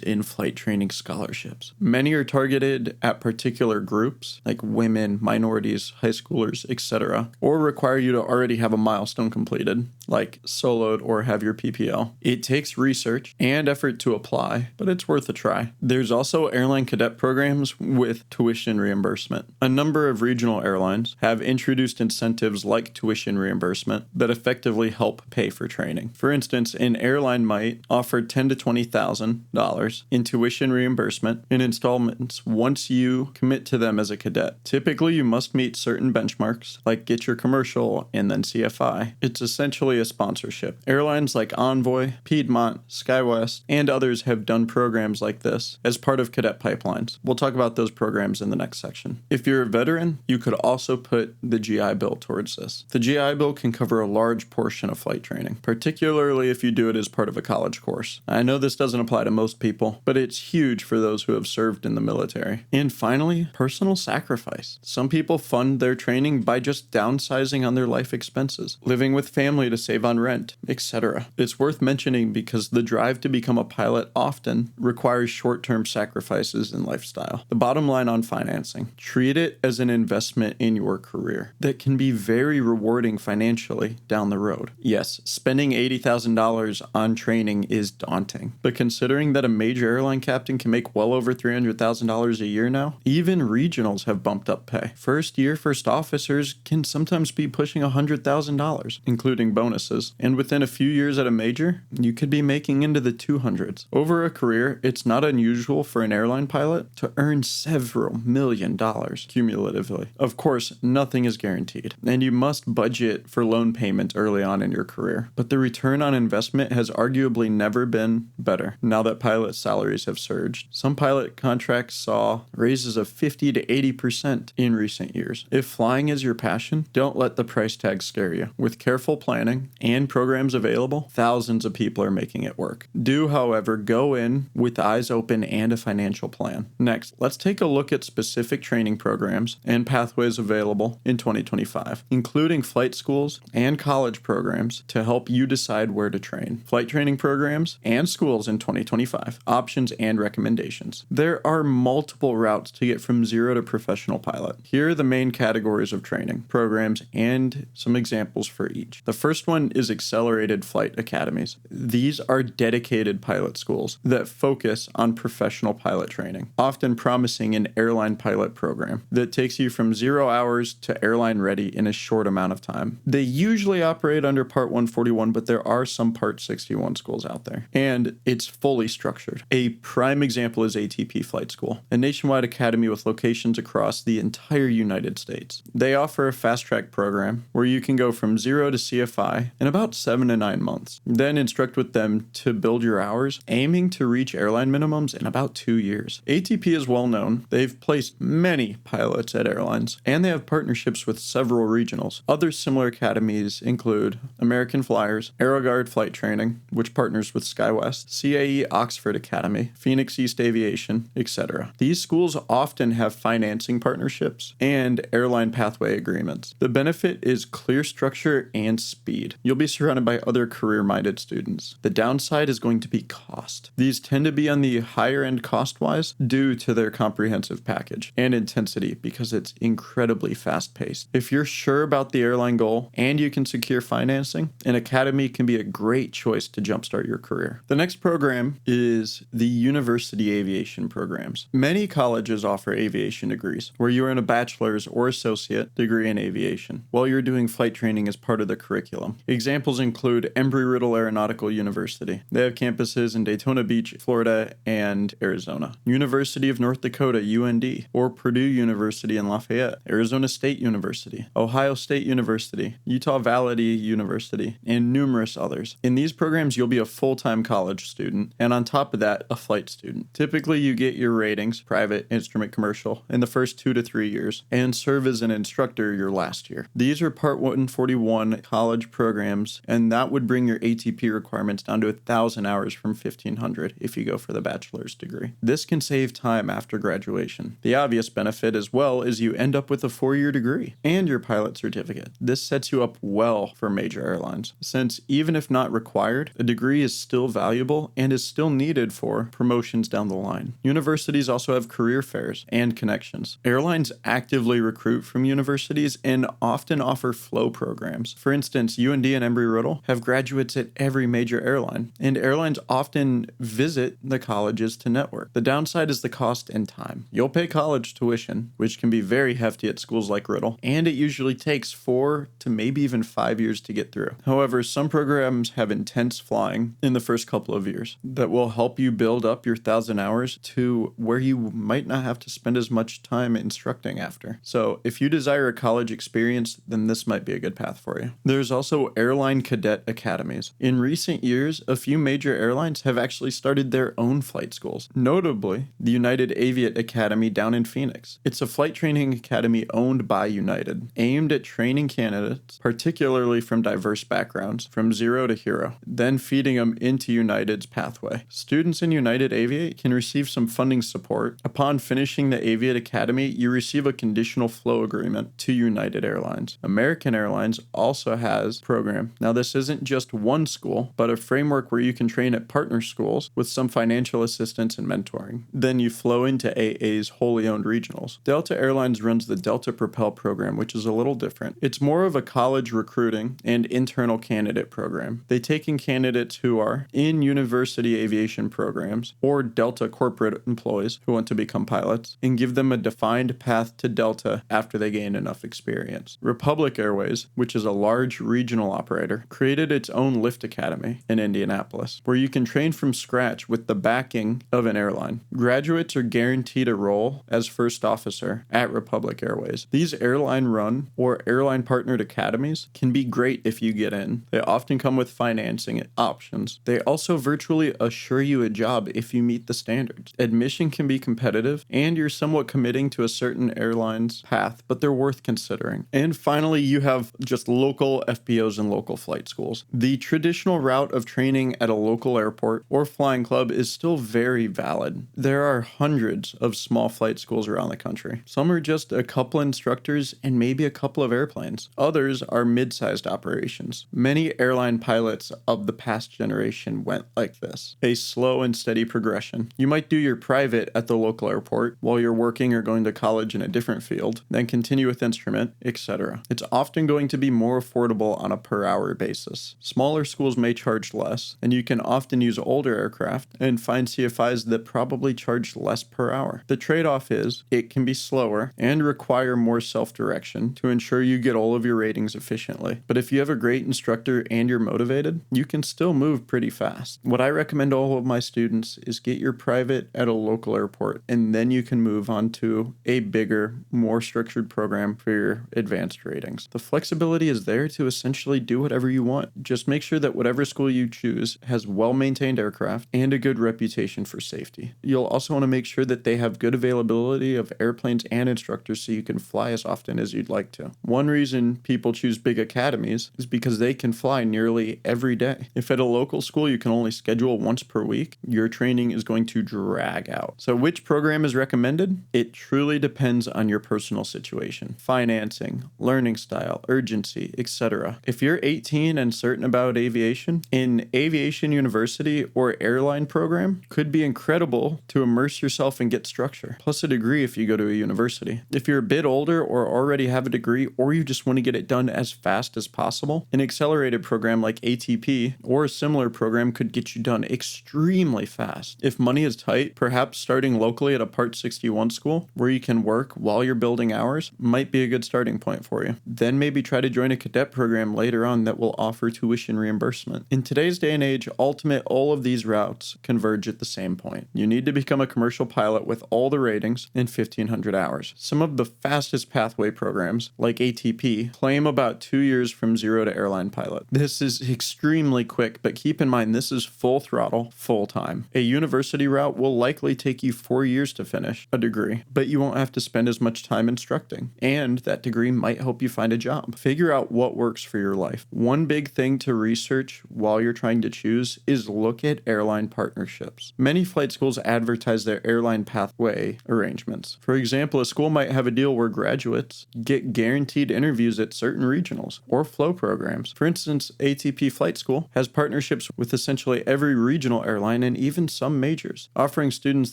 Speaker 1: in flight training scholarships. Many are targeted at particular groups like women, minorities, high schoolers, etc., or require you to already have a milestone completed, like soloed or have your PPL. It takes research and effort to apply, but it's worth a try. There's also airline cadet programs with tuition reimbursement. A number of regional airlines have introduced incentives like tuition reimbursement that effectively help pay for training. For instance, an airline might offer $10,000 to $20,000 in tuition reimbursement in installments once you commit to them as a cadet. Typically, you must meet certain benchmarks, like get your commercial and then CFI. It's essentially a sponsorship. Airlines like Envoy, Piedmont, SkyWest, and others have done programs like this as part of cadet pipelines. We'll talk about those programs in the next section. If you're a veteran, you could also put the GI Bill towards this. The GI Bill can cover a large portion of flight training, particularly if you do it as part of a college course. I know this doesn't apply to most people, but it's huge for those who have served in the military. And finally, personal sacrifice. Some people fund their training by just downsizing on their life expenses, living with family to save on rent, etc. It's worth mentioning because the drive to become a pilot often requires short-term sacrifices in lifestyle. The bottom line on financing: treat it as an investment in your career that can be very rewarding financially down the road. Yes, spending $80,000 on training is daunting, but considering that a major airline captain can make well over $300,000 a year now, even regionals have bumped up pay. First year first officers can sometimes be pushing $100,000, including bonuses, and within a few years at a major, you could be making into the 200s. Over a career, it's not unusual for an airline pilot to earn several $1 million cumulatively. Of course, nothing is guaranteed, and you must budget for loan payments early on in your career, but the return on investment has arguably never been better now that pilot salaries have surged. Some pilot contracts saw raises of 50 to 80% in recent years. If flying is your passion, don't let the price tag scare you. With careful planning and programs available, thousands of people are making it work. Do, however, go in with eyes open and a financial plan. Next, let's take a look at specific training programs and pathways available in 2025, including flight schools and college programs to help you decide where to train. Flight training programs and schools in 2025, options and recommendations. There are multiple routes to get from zero to professional pilot. Here are the main categories of training, programs, and some examples for each. The first one is accelerated flight academies. These are dedicated pilot schools that focus on professional pilot training, often promising an airline pilot program that takes you from 0 hours to airline ready in a short amount of time. They usually operate under Part 141, but there are some Part 61 schools out there, and it's fully structured. A prime example is ATP Flight School, a nationwide academy with locations across the entire United States. They offer a fast-track program where you can go from 0 to CFI in about 7 to 9 months, then instruct with them to build your hours, aiming to reach airline minimums in about 2 years. ATP is well known. They've placed many pilots at airlines, and they have partnerships with several regionals. Other similar academies include American Flyers, AeroGuard Flight Training, which partners with SkyWest, CAE Oxford Academy, Phoenix East Aviation, etc. These schools often have financing partnerships and airline pathway agreements. The benefit is clear structure and speed. succeed. You'll be surrounded by other career-minded students. The downside is going to be cost. These tend to be on the higher end cost-wise due to their comprehensive package and intensity because it's incredibly fast-paced. If you're sure about the airline goal and you can secure financing, an academy can be a great choice to jumpstart your career. The next program is the University Aviation programs. Many colleges offer aviation degrees, where you earn a bachelor's or associate degree in aviation, while you're doing flight training as part of the curriculum. Examples include Embry-Riddle Aeronautical University. They have campuses in Daytona Beach, Florida, and Arizona. University of North Dakota, UND, or Purdue University in Lafayette, Arizona State University, Ohio State University, Utah Valley University, and numerous others. In these programs, you'll be a full-time college student, and on top of that, a flight student. Typically, you get your ratings, private, instrument, commercial, in the first 2 to 3 years, and serve as an instructor your last year. These are Part 141 college programs, and that would bring your ATP requirements down to 1,000 hours from 1,500 if you go for the bachelor's degree. This can save time after graduation. The obvious benefit as well is you end up with a 4-year degree and your pilot certificate. This sets you up well for major airlines, since even if not required, a degree is still valuable and is still needed for promotions down the line. Universities also have career fairs and connections. Airlines actively recruit from universities and often offer flow programs. For instance, UND and Embry-Riddle have graduates at every major airline, and airlines often visit the colleges to network. The downside is the cost and time. You'll pay college tuition, which can be very hefty at schools like Riddle, and it usually takes 4 to maybe even 5 years to get through. However, some programs have intense flying in the first couple of years that will help you build up your 1,000 hours to where you might not have to spend as much time instructing after. So if you desire a college experience, then this might be a good path for you. There's also airline cadet academies. In recent years, a few major airlines have actually started their own flight schools, notably the United Aviate Academy down in Phoenix. It's a flight training academy owned by United, aimed at training candidates, particularly from diverse backgrounds, from zero to hero, then feeding them into United's pathway. Students in United Aviate can receive some funding support. Upon finishing the Aviate Academy, you receive a conditional flow agreement to United Airlines. American Airlines also has a program. Now, this isn't just one school, but a framework where you can train at partner schools with some financial assistance and mentoring. Then you flow into AA's wholly owned regionals. Delta Airlines runs the Delta Propel program, which is a little different. It's more of a college recruiting and internal candidate program. They take in candidates who are in university aviation programs or Delta corporate employees who want to become pilots and give them a defined path to Delta after they gain enough experience. Republic Airways, which is a large regional operator, created its own Lift Academy in Indianapolis, where you can train from scratch with the backing of an airline. Graduates are guaranteed a role as first officer at Republic Airways. These airline-run or airline-partnered academies can be great if you get in. They often come with financing options. They also virtually assure you a job if you meet the standards. Admission can be competitive, and you're somewhat committing to a certain airline's path, but they're worth considering. And finally, you have just local FBOs and local flight schools. The traditional route of training at a local airport or flying club is still very valid. There are hundreds of small flight schools around the country. Some are just a couple instructors and maybe a couple of airplanes. Others are mid-sized operations. Many airline pilots of the past generation went like this: a slow and steady progression. You might do your private at the local airport while you're working or going to college in a different field, then continue with instrument, etc. It's often going to be more affordable on a per hour basis. Smaller schools may charge less, and you can often use older aircraft and find CFIs that probably charge less per hour. The trade-off is it can be slower and require more self-direction to ensure you get all of your ratings efficiently. But if you have a great instructor and you're motivated, you can still move pretty fast. What I recommend to all of my students is get your private at a local airport, and then you can move on to a bigger, more structured program for your advanced ratings. The flexibility is there to essentially do whatever you want. Just make sure that whatever school you choose has well-maintained aircraft and a good reputation for safety. You'll also want to make sure that they have good availability of airplanes and instructors so you can fly as often as you'd like to. One reason people choose big academies is because they can fly nearly every day. If at a local school you can only schedule once per week, your training is going to drag out. So which program is recommended? It truly depends on your personal situation, financing, learning style, urgency, etc. If If you're 18 and certain about aviation, an aviation university or airline program could be incredible to immerse yourself and get structure, plus a degree if you go to a university. If you're a bit older or already have a degree, or you just want to get it done as fast as possible, an accelerated program like ATP or a similar program could get you done extremely fast. If money is tight, perhaps starting locally at a Part 61 school where you can work while you're building hours might be a good starting point for you. Then maybe try to join a cadet program later on that will offer tuition reimbursement. In today's day and age, all of these routes converge at the same point. You need to become a commercial pilot with all the ratings in 1,500 hours. Some of the fastest pathway programs, like ATP, claim about 2 years from zero to airline pilot. This is extremely quick, but keep in mind this is full throttle, full time. A university route will likely take you 4 years to finish a degree, but you won't have to spend as much time instructing, and that degree might help you find a job. Figure out what works for your life. One big thing to research while you're trying to choose is look at airline partnerships. Many flight schools advertise their airline pathway arrangements. For example, a school might have a deal where graduates get guaranteed interviews at certain regionals or flow programs. For instance, ATP Flight School has partnerships with essentially every regional airline and even some majors, offering students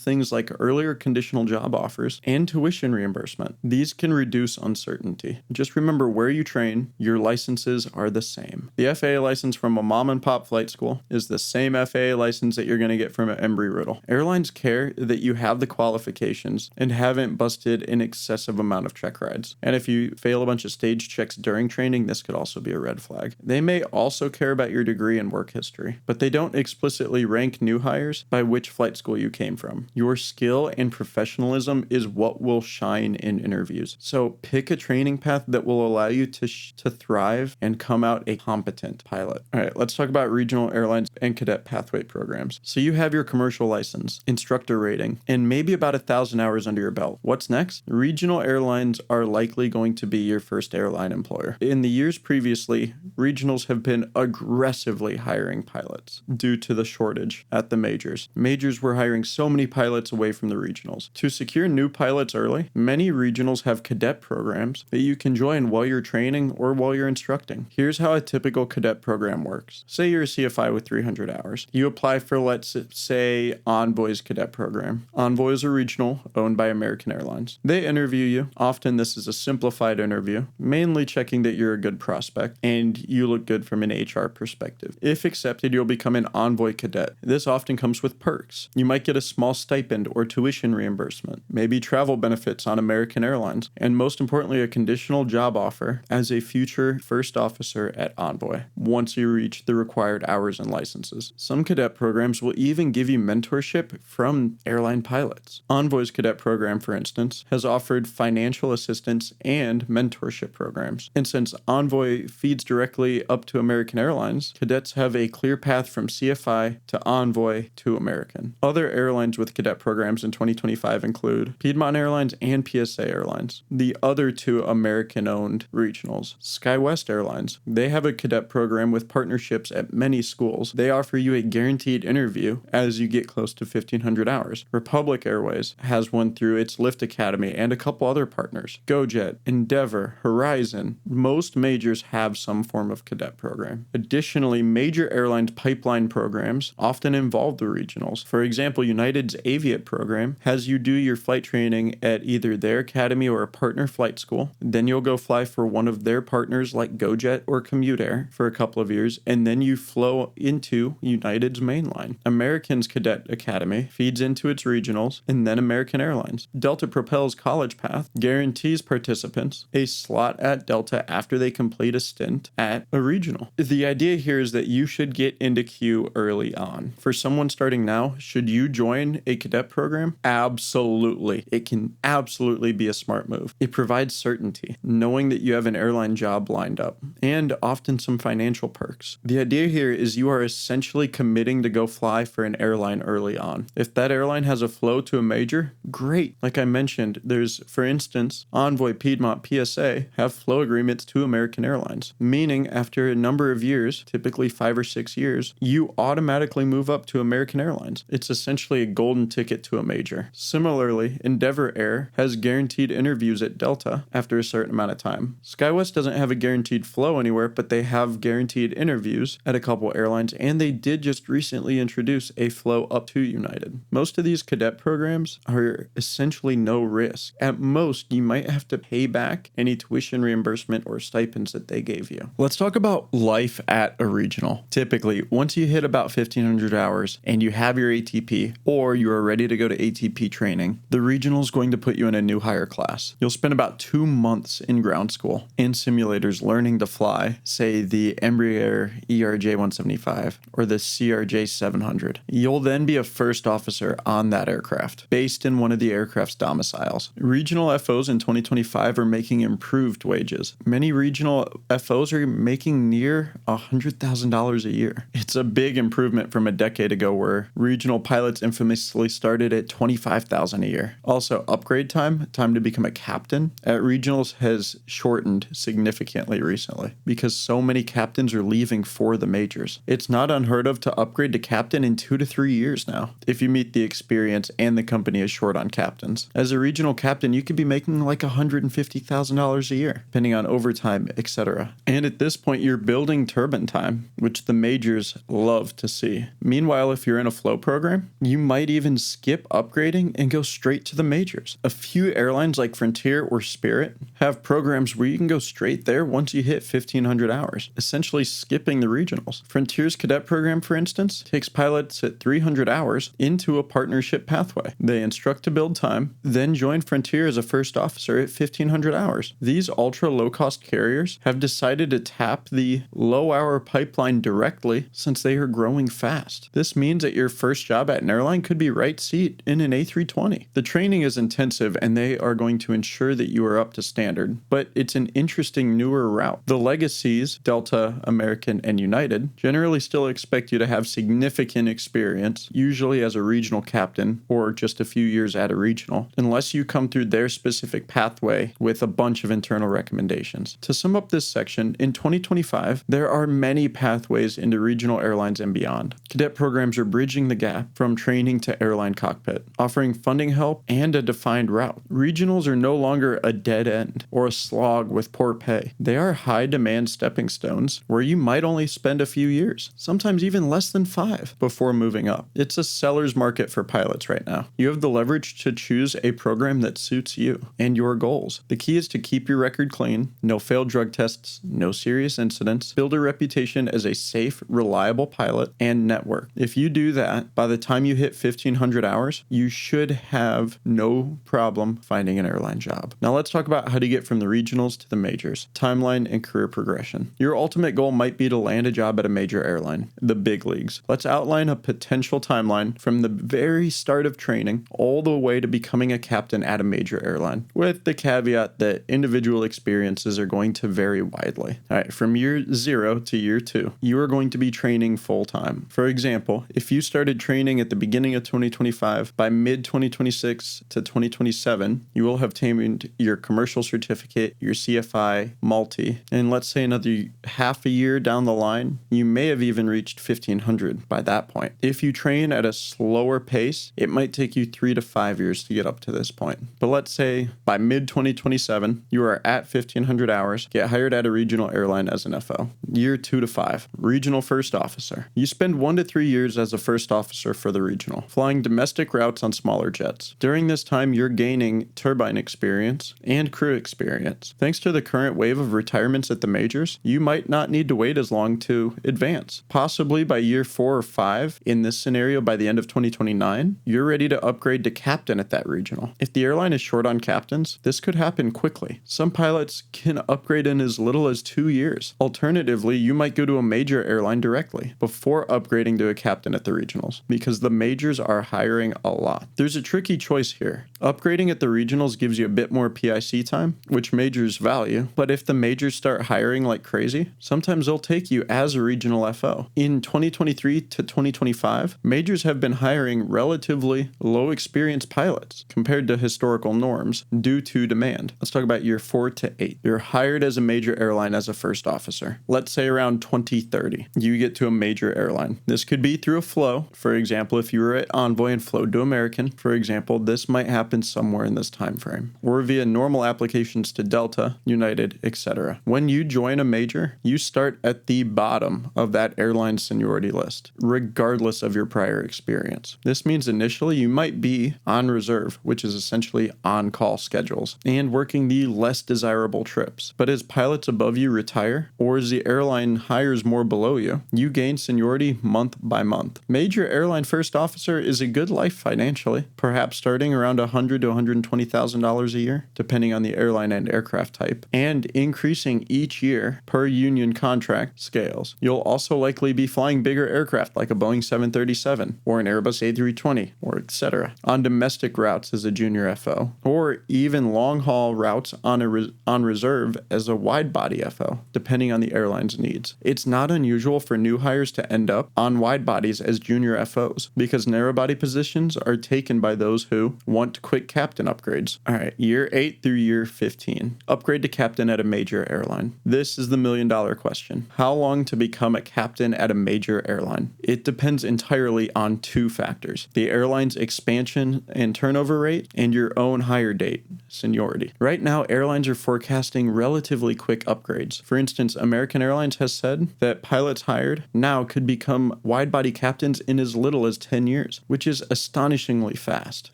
Speaker 1: things like earlier conditional job offers and tuition reimbursement. These can reduce uncertainty. Just remember where you train, your licenses are the same. The FAA license from a mom and pop flight school is the same FAA license that you're going to get from an Embry-Riddle. Airlines care that you have the qualifications and haven't busted an excessive amount of check rides. And if you fail a bunch of stage checks during training, this could also be a red flag. They may also care about your degree and work history, but they don't explicitly rank new hires by which flight school you came from. Your skill and professionalism is what will shine in interviews. So pick a training path that will allow you to thrive and come out a competent pilot. All right, let's talk about regional airlines and cadet pathway programs. So you have your commercial license, instructor rating, and maybe about 1,000 hours under your belt. What's next? Regional airlines are likely going to be your first airline employer. In the years previously, regionals have been aggressively hiring pilots due to the shortage at the majors. Majors were hiring so many pilots away from the regionals. To secure new pilots early, many regionals have cadet programs that you can join while you're training or while you're instructing. Here's how a typical cadet program works. Say you're a CFI with 300 hours. You apply for, let's say, Envoy's cadet program. Envoy is a regional owned by American Airlines. They interview you. Often this is a simplified interview, mainly checking that you're a good prospect and you look good from an HR perspective. If accepted, you'll become an Envoy cadet. This often comes with perks. You might get a small stipend or tuition reimbursement, maybe travel benefits on American Airlines, and most importantly, a conditional job offer as a future first officer at Envoy once you reach the required hours and licenses. Some cadet programs will even give you mentorship from airline pilots. Envoy's cadet program, for instance, has offered financial assistance and mentorship programs. And since Envoy feeds directly up to American Airlines, cadets have a clear path from CFI to Envoy to American. Other airlines with cadet programs in 2025 include Piedmont Airlines and PSA Airlines. The other two American-owned regionals. SkyWest Airlines. They have a cadet program with partnerships at many schools. They offer you a guaranteed interview as you get close to 1,500 hours. Republic Airways has one through its Lift Academy and a couple other partners. GoJet, Endeavor, Horizon. Most majors have some form of cadet program. Additionally, major airlines pipeline programs often involve the regionals. For example, United's Aviate program has you do your flight training at either their academy or a partner flight school. Then you'll go fly for one of their partners like GoJet or Commute Air for a couple of years, and then you flow into United's mainline. American's Cadet Academy feeds into its regionals, and then American Airlines. Delta Propel's College Path guarantees participants a slot at Delta after they complete a stint at a regional. The idea here is that you should get into queue early on. For someone starting now, should you join a cadet program? Absolutely. It can absolutely be a smart move. It provides certainty, knowing that you have an airline job lined up, and often some financial perks. The idea here is you are essentially committing to go fly for an airline early on. If that airline has a flow to a major, great. Like I mentioned, there's, for instance, Envoy, Piedmont, PSA have flow agreements to American Airlines, meaning after a number of years, typically 5 or 6 years, you automatically move up to American Airlines. It's essentially a golden ticket to a major. Similarly, Endeavor Air has guaranteed interviews at Delta after a certain amount of time. SkyWest doesn't have a guaranteed flow flow anywhere, but they have guaranteed interviews at a couple airlines, and they did just recently introduce a flow up to United. Most of these cadet programs are essentially no risk. At most, you might have to pay back any tuition reimbursement or stipends that they gave you. Let's talk about life at a regional. Typically, once you hit about 1,500 hours and you have your ATP, or you are ready to go to ATP training, the regional is going to put you in a new hire class. You'll spend about 2 months in ground school in simulators learning to fly, say the Embraer ERJ 175 or the CRJ 700. You'll then be a first officer on that aircraft, based in one of the aircraft's domiciles. Regional FOs in 2025 are making improved wages. Many regional FOs are making near $100,000 a year. It's a big improvement from a decade ago where regional pilots infamously started at $25,000 a year. Also, upgrade time to become a captain at regionals has shortened significantly recently because so many captains are leaving for the majors. It's not unheard of to upgrade to captain in 2 to 3 years now if you meet the experience and the company is short on captains. As a regional captain, you could be making like $150,000 a year, depending on overtime, etc. And at this point, you're building turbine time, which the majors love to see. Meanwhile, if you're in a flow program, you might even skip upgrading and go straight to the majors. A few airlines like Frontier or Spirit have programs where you can go straight there once you hit 1,500 hours, essentially skipping the regionals. Frontier's cadet program, for instance, takes pilots at 300 hours into a partnership pathway. They instruct to build time, then join Frontier as a first officer at 1,500 hours. These ultra low-cost carriers have decided to tap the low-hour pipeline directly since they are growing fast. This means that your first job at an airline could be right seat in an A320. The training is intensive and they are going to ensure that you are up to standard, but it's an interesting newer route. The legacies, Delta, American, and United, generally still expect you to have significant experience, usually as a regional captain or just a few years at a regional, unless you come through their specific pathway with a bunch of internal recommendations. To sum up this section, in 2025, there are many pathways into regional airlines and beyond. Cadet programs are bridging the gap from training to airline cockpit, offering funding help and a defined route. Regionals are no longer a dead end or a slog with poor pay. They are high-demand stepping stones where you might only spend a few years, sometimes even less than 5, before moving up. It's a seller's market for pilots right now. You have the leverage to choose a program that suits you and your goals. The key is to keep your record clean, no failed drug tests, no serious incidents, build a reputation as a safe, reliable pilot, and network. If you do that, by the time you hit 1,500 hours, you should have no problem finding an airline job. Now let's talk about how to get from the regionals to the majors, timeline and career progression. Your ultimate goal might be to land a job at a major airline, the big leagues. Let's outline a potential timeline from the very start of training all the way to becoming a captain at a major airline, with the caveat that individual experiences are going to vary widely. All right, from year 0 to year 2, you are going to be training full time. For example, if you started training at the beginning of 2025, by mid-2026 to 2027, you will have tamed your commercial certificate, your CFI, multi, and let's say another half a year down the line, you may have even reached 1,500 by that point. If you train at a slower pace, it might take you 3 to 5 years to get up to this point. But let's say by mid-2027, you are at 1,500 hours, get hired at a regional airline as an FO. Year 2 to 5, regional first officer. You spend 1 to 3 years as a first officer for the regional, flying domestic routes on smaller jets. During this time, you're gaining turbine experience and crew experience. Thanks to the current wave of retirements at the majors, you might not need to wait as long to advance. Possibly by year 4 or 5, in this scenario by the end of 2029, you're ready to upgrade to captain at that regional. If the airline is short on captains, this could happen quickly. Some pilots can upgrade in as little as 2 years. Alternatively, you might go to a major airline directly before upgrading to a captain at the regionals, because the majors are hiring a lot. There's a tricky choice here. Upgrading at the regionals gives you a bit more PIC time, which majors value, but if the majors start hiring like crazy, sometimes they'll take you as a regional FO. In 2023 to 2025, majors have been hiring relatively low experienced pilots compared to historical norms due to demand. Let's talk about year 4 to 8. You're hired as a major airline as a first officer. Let's say around 2030, you get to a major airline. This could be through a flow. For example, if you were at Envoy and flowed to American, for example, this might happen happen somewhere in this time frame, or via normal applications to Delta, United, etc. When you join a major, you start at the bottom of that airline seniority list, regardless of your prior experience. This means initially you might be on reserve, which is essentially on-call schedules, and working the less desirable trips. But as pilots above you retire, or as the airline hires more below you, you gain seniority month by month. Major airline first officer is a good life financially, perhaps starting around $100,000 to $120,000 a year, depending on the airline and aircraft type, and increasing each year per union contract scales. You'll also likely be flying bigger aircraft like a Boeing 737 or an Airbus A320 or etc. on domestic routes as a junior FO, or even long-haul routes on reserve as a wide-body FO, depending on the airline's needs. It's not unusual for new hires to end up on wide-bodies as junior FOs because narrow-body positions are taken by those who want quick captain upgrades. All right, year 8 through year 15. Upgrade to captain at a major airline. This is the million-dollar question. How long to become a captain at a major airline? It depends entirely on two factors: the airline's expansion and turnover rate, and your own hire date, seniority. Right now, airlines are forecasting relatively quick upgrades. For instance, American Airlines has said that pilots hired now could become wide-body captains in as little as 10 years, which is astonishingly fast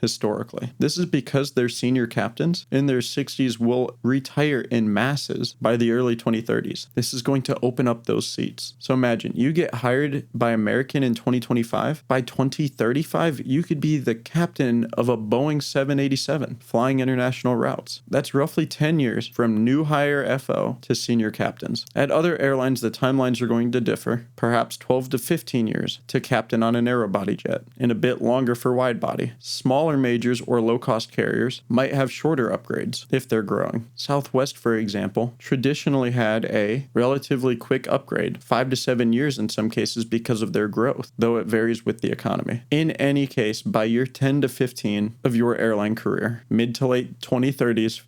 Speaker 1: historically. This is because their senior captains in their 60s will retire in masses by the early 2030s. This is going to open up those seats. So imagine you get hired by American in 2025. By 2035, you could be the captain of a Boeing 787 flying international routes. That's roughly 10 years from new hire FO to senior captains. At other airlines, the timelines are going to differ, perhaps 12 to 15 years to captain on a narrow-body jet, and a bit longer for wide-body. Smaller majors or low-cost carriers might have shorter upgrades if they're growing. Southwest, for example, traditionally had a relatively quick upgrade, 5 to 7 years in some cases because of their growth, though it varies with the economy. In any case, by year 10 to 15 of your airline career, mid to late 2030s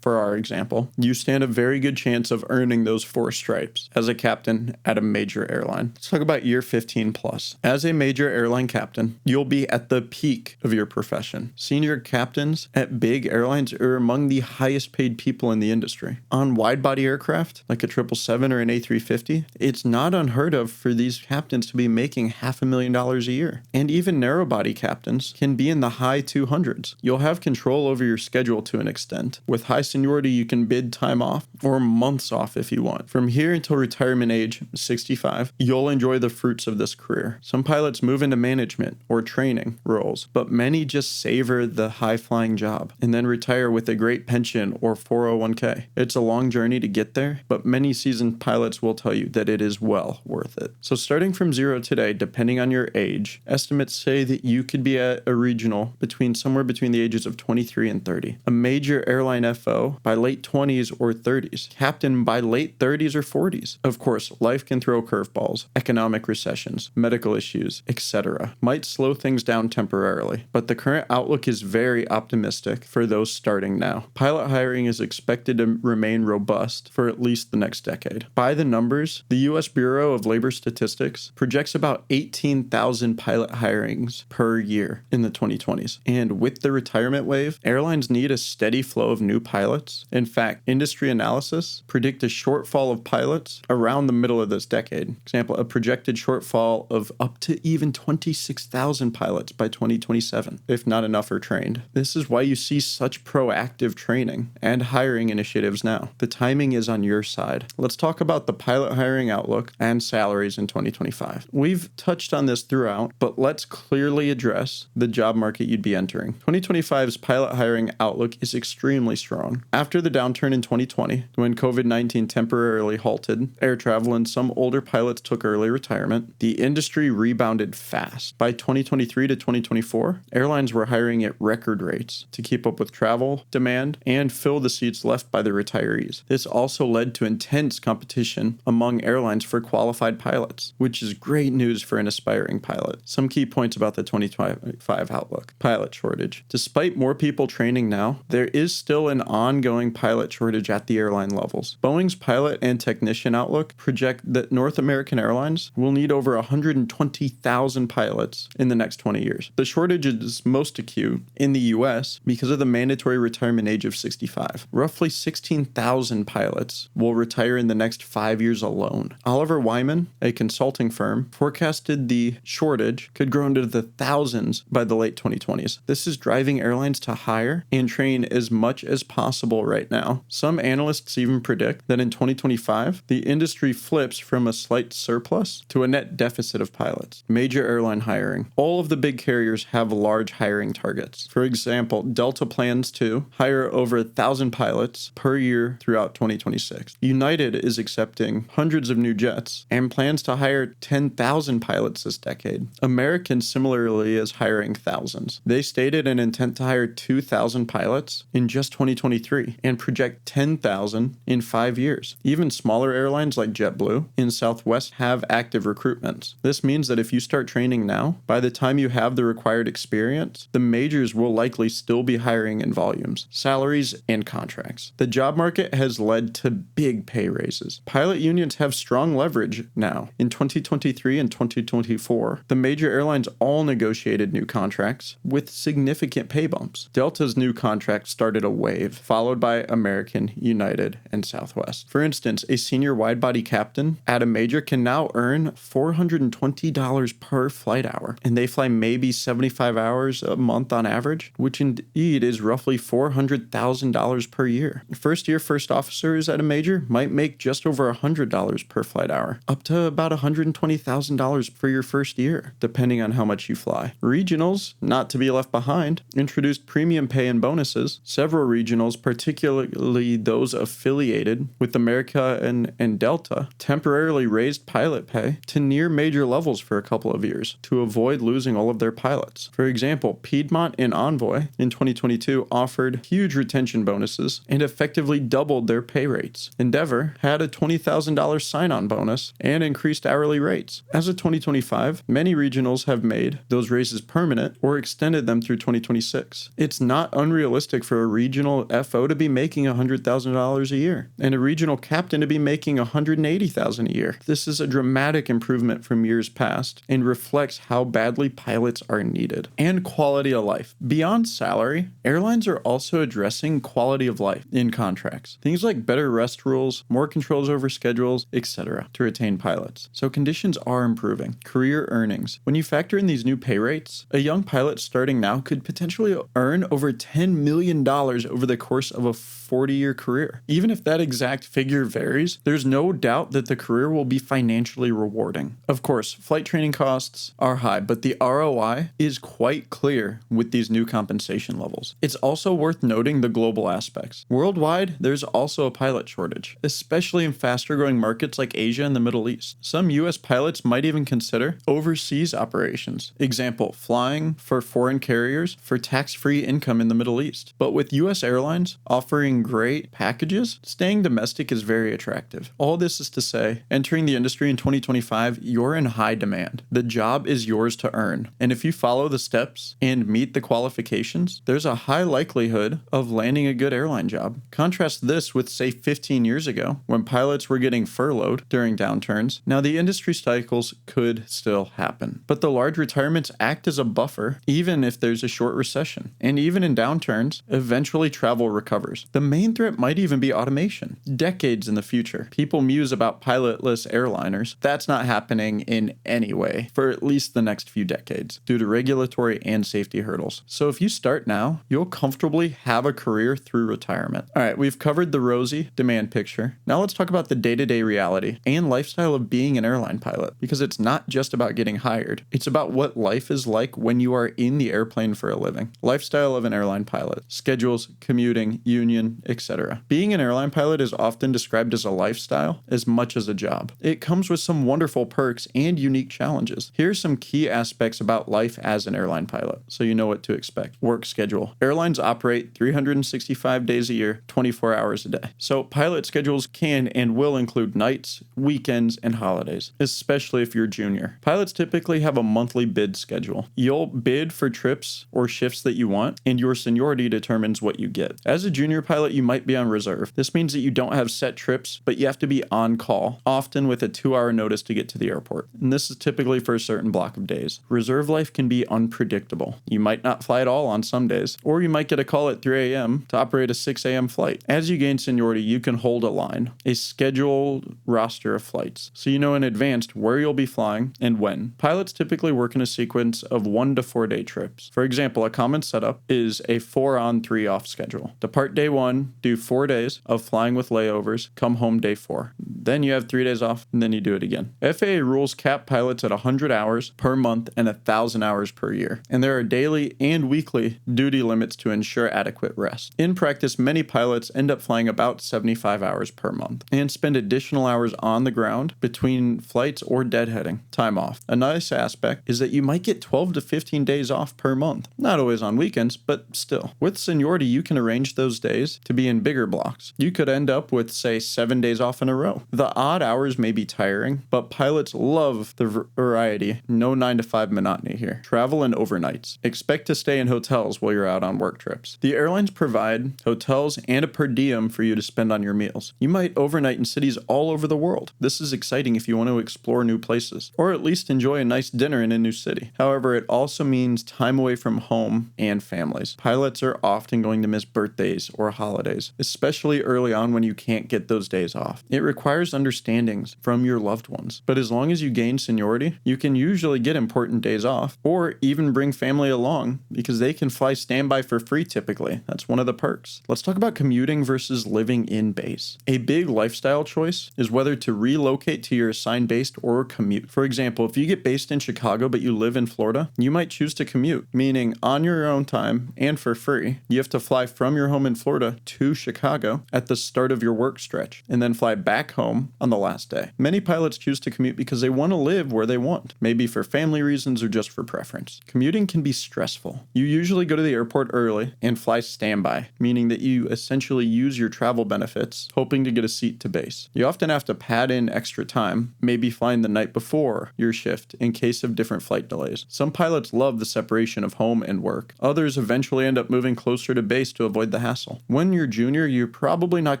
Speaker 1: for our example, you stand a very good chance of earning those 4 stripes as a captain at a major airline. Let's talk about year 15 plus. As a major airline captain, you'll be at the peak of your profession. Senior captains at big airlines are among the highest paid people in the industry. On wide-body aircraft, like a 777 or an A350, it's not unheard of for these captains to be making $500,000 a year. And even narrow-body captains can be in the high 200s. You'll have control over your schedule to an extent. With high seniority, you can bid time off or months off if you want. From here until retirement age, 65, you'll enjoy the fruits of this career. Some pilots move into management or training roles, but many just savor the high-flying job and then retire with a great pension or 401k. It's a long journey to get there, but many seasoned pilots will tell you that it is well worth it. So starting from zero today, depending on your age, estimates say that you could be at a regional somewhere between the ages of 23 and 30. A major airline FO by late 20s or 30s. Captain by late 30s or 40s. Of course, life can throw curveballs, economic recessions, medical issues, etc. Might slow things down temporarily, but the current outlook is very optimistic for those starting now. Pilot hiring is expected to remain robust for at least the next decade. By the numbers, the U.S. Bureau of Labor Statistics projects about 18,000 pilot hirings per year in the 2020s. And with the retirement wave, airlines need a steady flow of new pilots. In fact, industry analysis predict a shortfall of pilots around the middle of this decade. Example, a projected shortfall of up to even 26,000 pilots by 2027, if not enough are trained. This is why you see such proactive training and hiring initiatives now. The timing is on your side. Let's talk about the pilot hiring outlook and salaries in 2025. We've touched on this throughout, but let's clearly address the job market you'd be entering. 2025's pilot hiring outlook is extremely strong. After the downturn in 2020, when COVID-19 temporarily halted air travel and some older pilots took early retirement, the industry rebounded fast. By 2023 to 2024, airlines were hiring at record rates to keep up with travel demand and fill the seats left by the retirees. This also led to intense competition among airlines for qualified pilots, which is great news for an aspiring pilot. Some key points about the 2025 outlook. Pilot shortage. Despite more people training now, there is still an an ongoing pilot shortage at the airline levels. Boeing's pilot and technician outlook project that North American Airlines will need over 120,000 pilots in the next 20 years. The shortage is most acute in the US because of the mandatory retirement age of 65. Roughly 16,000 pilots will retire in the next 5 years alone. Oliver Wyman, a consulting firm, forecasted the shortage could grow into the thousands by the late 2020s. This is driving airlines to hire and train as much as possible right now. Some analysts even predict that in 2025, the industry flips from a slight surplus to a net deficit of pilots. Major airline hiring. All of the big carriers have large hiring targets. For example, Delta plans to hire over 1,000 pilots per year throughout 2026. United is accepting hundreds of new jets and plans to hire 10,000 pilots this decade. American similarly is hiring thousands. They stated an intent to hire 2,000 pilots in just 2023 and project 10,000 in 5 years. Even smaller airlines like JetBlue and Southwest have active recruitments. This means that if you start training now, by the time you have the required experience, the majors will likely still be hiring in volumes, salaries, and contracts. The job market has led to big pay raises. Pilot unions have strong leverage now. In 2023 and 2024, the major airlines all negotiated new contracts with significant pay bumps. Delta's new contract started a wave, followed by American, United, and Southwest. For instance, a senior wide-body captain at a major can now earn $420 per flight hour, and they fly maybe 75 hours a month on average, which indeed is roughly $400,000 per year. First-year first officers at a major might make just over $100 per flight hour, up to about $120,000 for your first year, depending on how much you fly. Regionals, not to be left behind, introduced premium pay and bonuses. Several regionals, particularly those affiliated with America and Delta, temporarily raised pilot pay to near major levels for a couple of years to avoid losing all of their pilots. For example, Piedmont and Envoy in 2022 offered huge retention bonuses and effectively doubled their pay rates. Endeavor had a $20,000 sign-on bonus and increased hourly rates. As of 2025, many regionals have made those raises permanent or extended them through 2026. It's not unrealistic for a regional FO to be making $100,000 a year and a regional captain to be making $180,000 a year. This is a dramatic improvement from years past and reflects how badly pilots are needed. And quality of life. Beyond salary, airlines are also addressing quality of life in contracts. Things like better rest rules, more controls over schedules, etc. to retain pilots. So conditions are improving. Career earnings. When you factor in these new pay rates, a young pilot starting now could potentially earn over $10 million over the course of a 40-year career. Even if that exact figure varies, there's no doubt that the career will be financially rewarding. Of course, flight training costs are high, but the ROI is quite clear with these new compensation levels. It's also worth noting the global aspects. Worldwide, there's also a pilot shortage, especially in faster-growing markets like Asia and the Middle East. Some US pilots might even consider overseas operations. Example, flying for foreign carriers for tax-free income in the Middle East. But with US airlines offering great packages, staying domestic is very attractive. All this is to say, entering the industry in 2025, you're in high demand. The job is yours to earn. And if you follow the steps and meet the qualifications, there's a high likelihood of landing a good airline job. Contrast this with, say, 15 years ago, when pilots were getting furloughed during downturns. Now, the industry cycles could still happen, but the large retirements act as a buffer, even if there's a short recession. And even in downturns, eventually travel recovers. The main threat might even be automation. Decades in the future, people muse about pilotless airliners. That's not happening in any way for at least the next few decades due to regulatory and safety hurdles. So if you start now, you'll comfortably have a career through retirement. All right, we've covered the rosy demand picture. Now let's talk about the day-to-day reality and lifestyle of being an airline pilot, because it's not just about getting hired. It's about what life is like when you are in the airplane for a living. Lifestyle of an airline pilot, schedules, commuting, union, etc. Being an airline pilot is often described as a lifestyle as much as a job. It comes with some wonderful perks and unique challenges. Here are some key aspects about life as an airline pilot, so you know what to expect. Work schedule. Airlines operate 365 days a year, 24 hours a day. So pilot schedules can and will include nights, weekends, and holidays, especially if you're junior. Pilots typically have a monthly bid schedule. You'll bid for trips or shifts that you want, and your seniority determines what you get. pilot. As a junior pilot, you might be on reserve. This means that you don't have set trips, but you have to be on call, often with a 2-hour notice to get to the airport. And this is typically for a certain block of days. Reserve life can be unpredictable. You might not fly at all on some days, or you might get a call at 3 a.m. to operate a 6 a.m. flight. As you gain seniority, you can hold a line, a scheduled roster of flights, so you know in advance where you'll be flying and when. Pilots typically work in a sequence of 1 to 4 day trips. For example, a common setup is a 4 on 3 off schedule. Depart day 1, do 4 days of flying with layovers, come home day 4. Then you have 3 days off, and then you do it again. FAA rules cap pilots at 100 hours per month and 1,000 hours per year, and there are daily and weekly duty limits to ensure adequate rest. In practice, many pilots end up flying about 75 hours per month and spend additional hours on the ground between flights or deadheading, time off. A nice aspect is that you might get 12 to 15 days off per month. Not always on weekends, but still. With seniority, you can arrange those days to be in bigger blocks. You could end up with, say, 7 days off in a row. The odd hours may be tiring, but pilots love the variety. No 9 to 5 monotony here. Travel and overnights. Expect to stay in hotels while you're out on work trips. The airlines provide hotels and a per diem for you to spend on your meals. You might overnight in cities all over the world. This is exciting if you want to explore new places, or at least enjoy a nice dinner in a new city. However, it also means time away from home and families. Pilots are often going to miss birthdays or holidays, especially early on when you can't get those days off. It requires understandings from your loved ones, but as long as you gain seniority, you can usually get important days off, or even bring family along because they can fly standby for free typically. That's one of the perks. Let's talk about commuting versus living in base. A big lifestyle choice is whether to relocate to your assigned base or commute. For example, if you get based in Chicago but you live in Florida, you might choose to commute, meaning on your own time and for free. You have to fly from your home in Florida to Chicago at the start of your work stretch and then fly back home on the last day. Many pilots choose to commute because they want to live where they want, maybe for family reasons or just for preference. Commuting can be stressful. You usually go to the airport early and fly standby, meaning that you essentially use your travel benefits hoping to get a seat to base. You often have to pad in extra time, maybe flying the night before your shift in case of different flight delays. Some pilots love the separation of home and work. Others eventually end up moving closer to base to avoid the hassle. When you're junior, you're probably not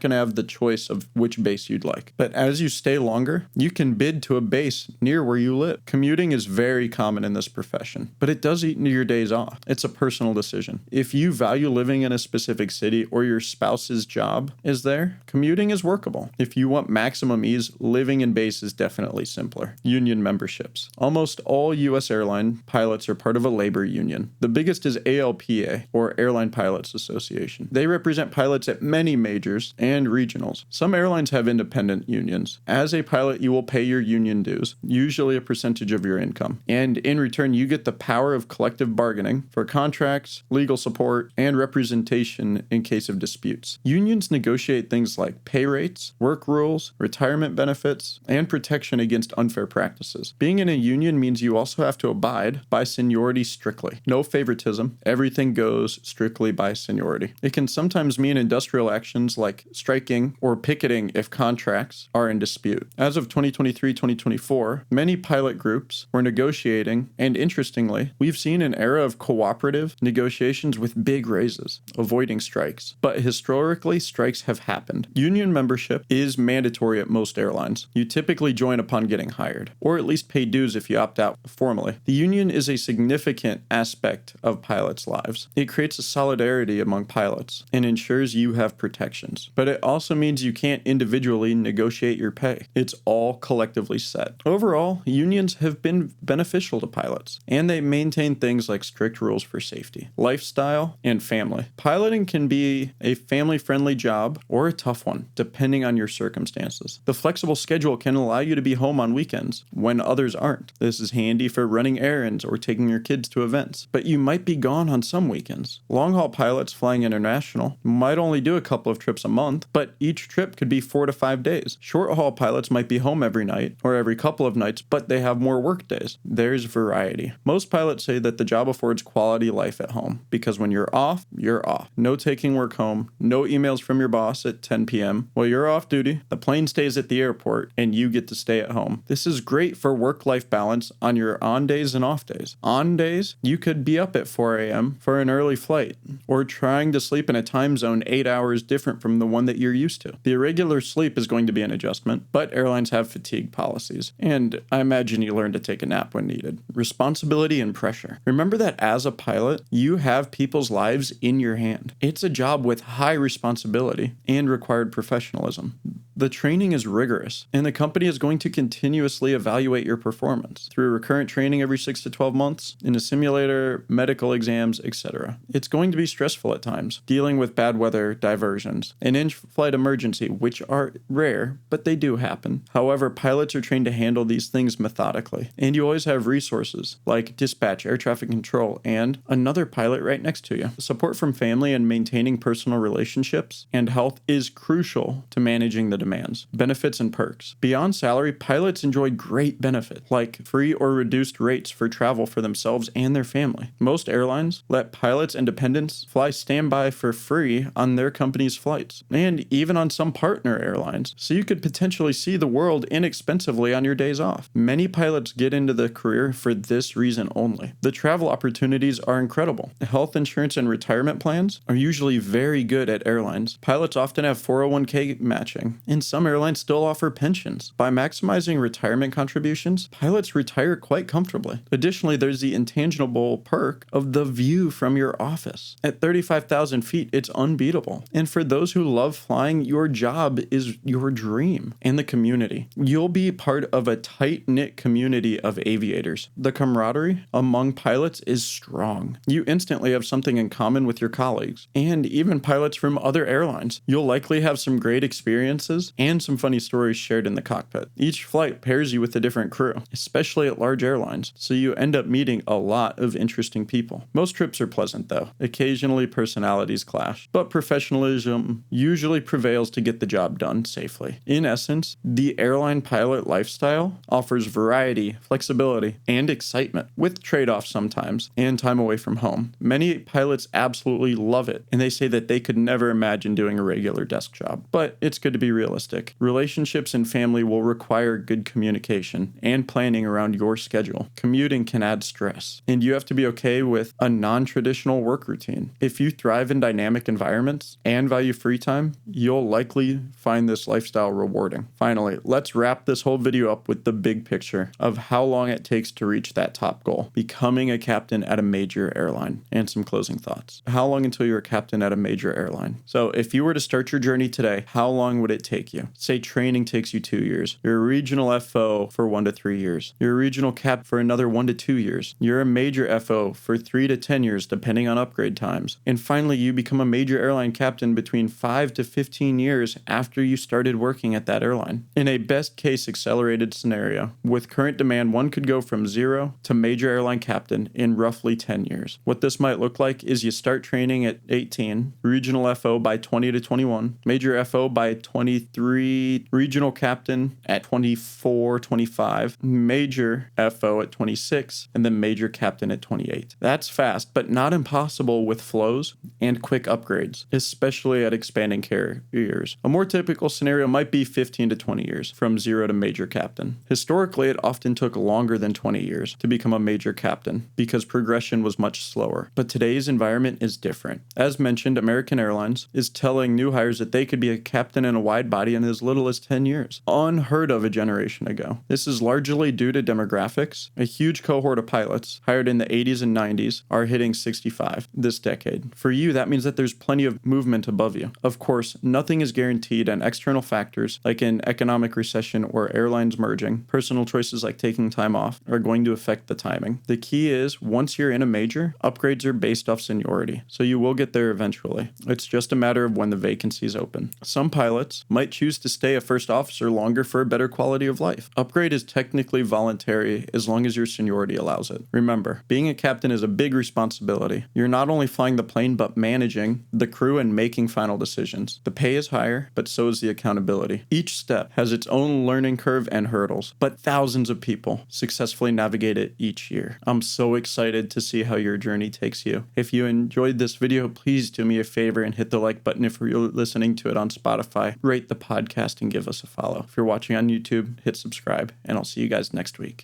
Speaker 1: going to have the choice of which base you'd like. But as you stay longer, you can bid to a base near where you live. Commuting is very common in this profession, but it does eat into your days off. It's a personal decision. If you value living in a specific city or your spouse's job is there, commuting is workable. If you want maximum ease, living in base is definitely simpler. Union memberships. Almost all U.S. airline pilots are part of a labor union. The biggest is ALPA, or Airline Pilots Association. They represent pilots at many majors and regionals. Some airlines have independent unions. As a pilot, you will pay your union dues, usually a percentage of your income. And in return, you get the power of collective bargaining for contracts, legal support, and representation in case of disputes. Unions negotiate things like pay rates, work rules, retirement benefits, and protection against unfair practices. Being in a union means you also have to abide by seniority strictly. No favoritism. Everything goes strictly by seniority. It can sometimes mean industrial actions like striking or picketing if contracts are in dispute. As of 2023-2024, many pilot groups were negotiating, and interestingly, we've seen an era of cooperative negotiations with big raises, avoiding strikes. But historically, strikes have happened. Union membership is mandatory at most airlines. You typically join upon getting hired, or at least pay dues if you opt out formally. The union is a significant aspect of pilots' lives. It creates a solidarity among pilots and ensures you have protections. But it also means you can't individually negotiate your pay. It's all collectively set. Overall, unions have been beneficial to pilots, and they maintain things like strict rules for safety, lifestyle, and family. Piloting can be a family-friendly job or a tough one, depending on your circumstances. The flexible schedule can allow you to be home on weekends when others aren't. This is handy for running errands or taking your kids to events, but you might be gone on some weekends. Long-haul pilots flying international might only do a couple of trips a month, but each trip could be 4 to 5 days. Short-haul pilots might be home every night or every couple of nights, but they have more work days. There's variety. Most pilots say that the job affords quality life at home because when you're off, you're off. No taking work home, no emails from your boss at 10 p.m. While you're off duty, the plane stays at the airport and you get to stay at home. This is great for work-life balance on your on days and off days. On days, you could be up at 4 a.m. for an early flight or trying to sleep in a time zone 8 hours different from the one that you're used to. The irregular sleep is going to be an adjustment, but airlines have fatigue policies, and I imagine you learn to take a nap when needed. Responsibility and pressure. Remember that as a pilot, you have people's lives in your hand. It's a job with high responsibility and required professionalism. The training is rigorous, and the company is going to continuously evaluate your performance through recurrent training every 6 to 12 months, in a simulator, medical exams, etc. It's going to be stressful at times, dealing with bad weather, diversions, an in-flight emergency, which are rare, but they do happen. However, pilots are trained to handle these things methodically, and you always have resources like dispatch, air traffic control, and another pilot right next to you. Support from family and maintaining personal relationships and health is crucial to managing the demands. Benefits and perks. Beyond salary, pilots enjoy great benefits like free or reduced rates for travel for themselves and their family. Most airlines let pilots and dependents fly standby for free on their company's flights, and even on some partner airlines, so you could potentially see the world inexpensively on your days off. Many pilots get into the career for this reason only. The travel opportunities are incredible. Health insurance and retirement plans are usually very good at airlines. Pilots often have 401k matching, and some airlines still offer pensions. By maximizing retirement contributions, pilots retire quite comfortably. Additionally, there's the intangible perk of the view from your office. At 35,000 feet, it's unbeatable. And for those who love flying, your job is your dream. And the community. You'll be part of a tight-knit community of aviators. The camaraderie among pilots is strong. You instantly have something in common with your colleagues, and even pilots from other airlines. You'll likely have some great experiences and some funny stories shared in the cockpit. Each flight pairs you with a different crew, especially at large airlines, so you end up meeting a lot of interesting people. Most trips are pleasant though. Occasionally personalities clash, but professionalism usually prevails to get the job done safely. In essence, the airline pilot lifestyle offers variety, flexibility, and excitement, with trade-offs sometimes, and time away from home. Many pilots absolutely love it, and they say that they could never imagine doing a regular desk job. But it's good to be realistic. Relationships and family will require good communication and planning around your schedule. Commuting can add stress, and you have to be okay with a non-traditional work routine. If you thrive in dynamic environments and value free time, you'll likely find this lifestyle rewarding. Finally, let's wrap this whole video up with the big picture of how long it takes to reach that top goal, becoming a captain at a major airline, and some closing thoughts. How long until you're a captain at a major airline? So if you were to start your journey today, how long would it take you? Say training takes you 2 years. You're a regional FO for 1 to 3 years. You're a regional cap for another 1 to 2 years. You're a major FO for 3 to 10 years, depending on upgrade times. And finally, you become a major airline captain between 5 to 15 years after you started working at that airline. In a best case accelerated scenario, with current demand, one could go from 0 to major airline captain in roughly 10 years. What this might look like is you start training at 18, regional FO by 20 to 21, major FO by 23, regional captain at 24, 25, major FO at 26, and then major captain at 28. That's fast, but not impossible with flows and quick upgrades, especially at expanding carriers. A more typical scenario might be 15 to 20 years from 0 to major captain. Historically, it often took longer than 20 years to become a major captain because progression was much slower. But today's environment is different. As mentioned, American Airlines is telling new hires that they could be a captain in a wide body in as little as 10 years. Unheard of a generation ago. This is largely due to demographics. A huge cohort of pilots hired in the 80s and 90s are hitting 65 this decade. For you, that means that there's plenty of movement above you. Of course, nothing is guaranteed, and external factors like an economic recession or airlines merging, personal choices like taking time off, are going to affect the timing. The key is, once you're in a major, upgrades are based off seniority, so you will get there eventually. It's just a matter of when the vacancies open. Some pilots might choose to stay a first officer longer for a better quality of life. Upgrade is technically voluntary as long as your seniority allows it. Remember, being a captain is a big responsibility. You're not only flying the plane, but managing the crew and making final decisions. The pay is higher, but so is the accountability. Each step has its own learning curve and hurdles, but thousands of people successfully navigate it each year. I'm so excited to see how your journey takes you. If you enjoyed this video, please do me a favor and hit the like button if you're listening to it on Spotify. Rate the podcast and give us a follow. If you're watching on YouTube, hit subscribe, and I'll see you guys next week.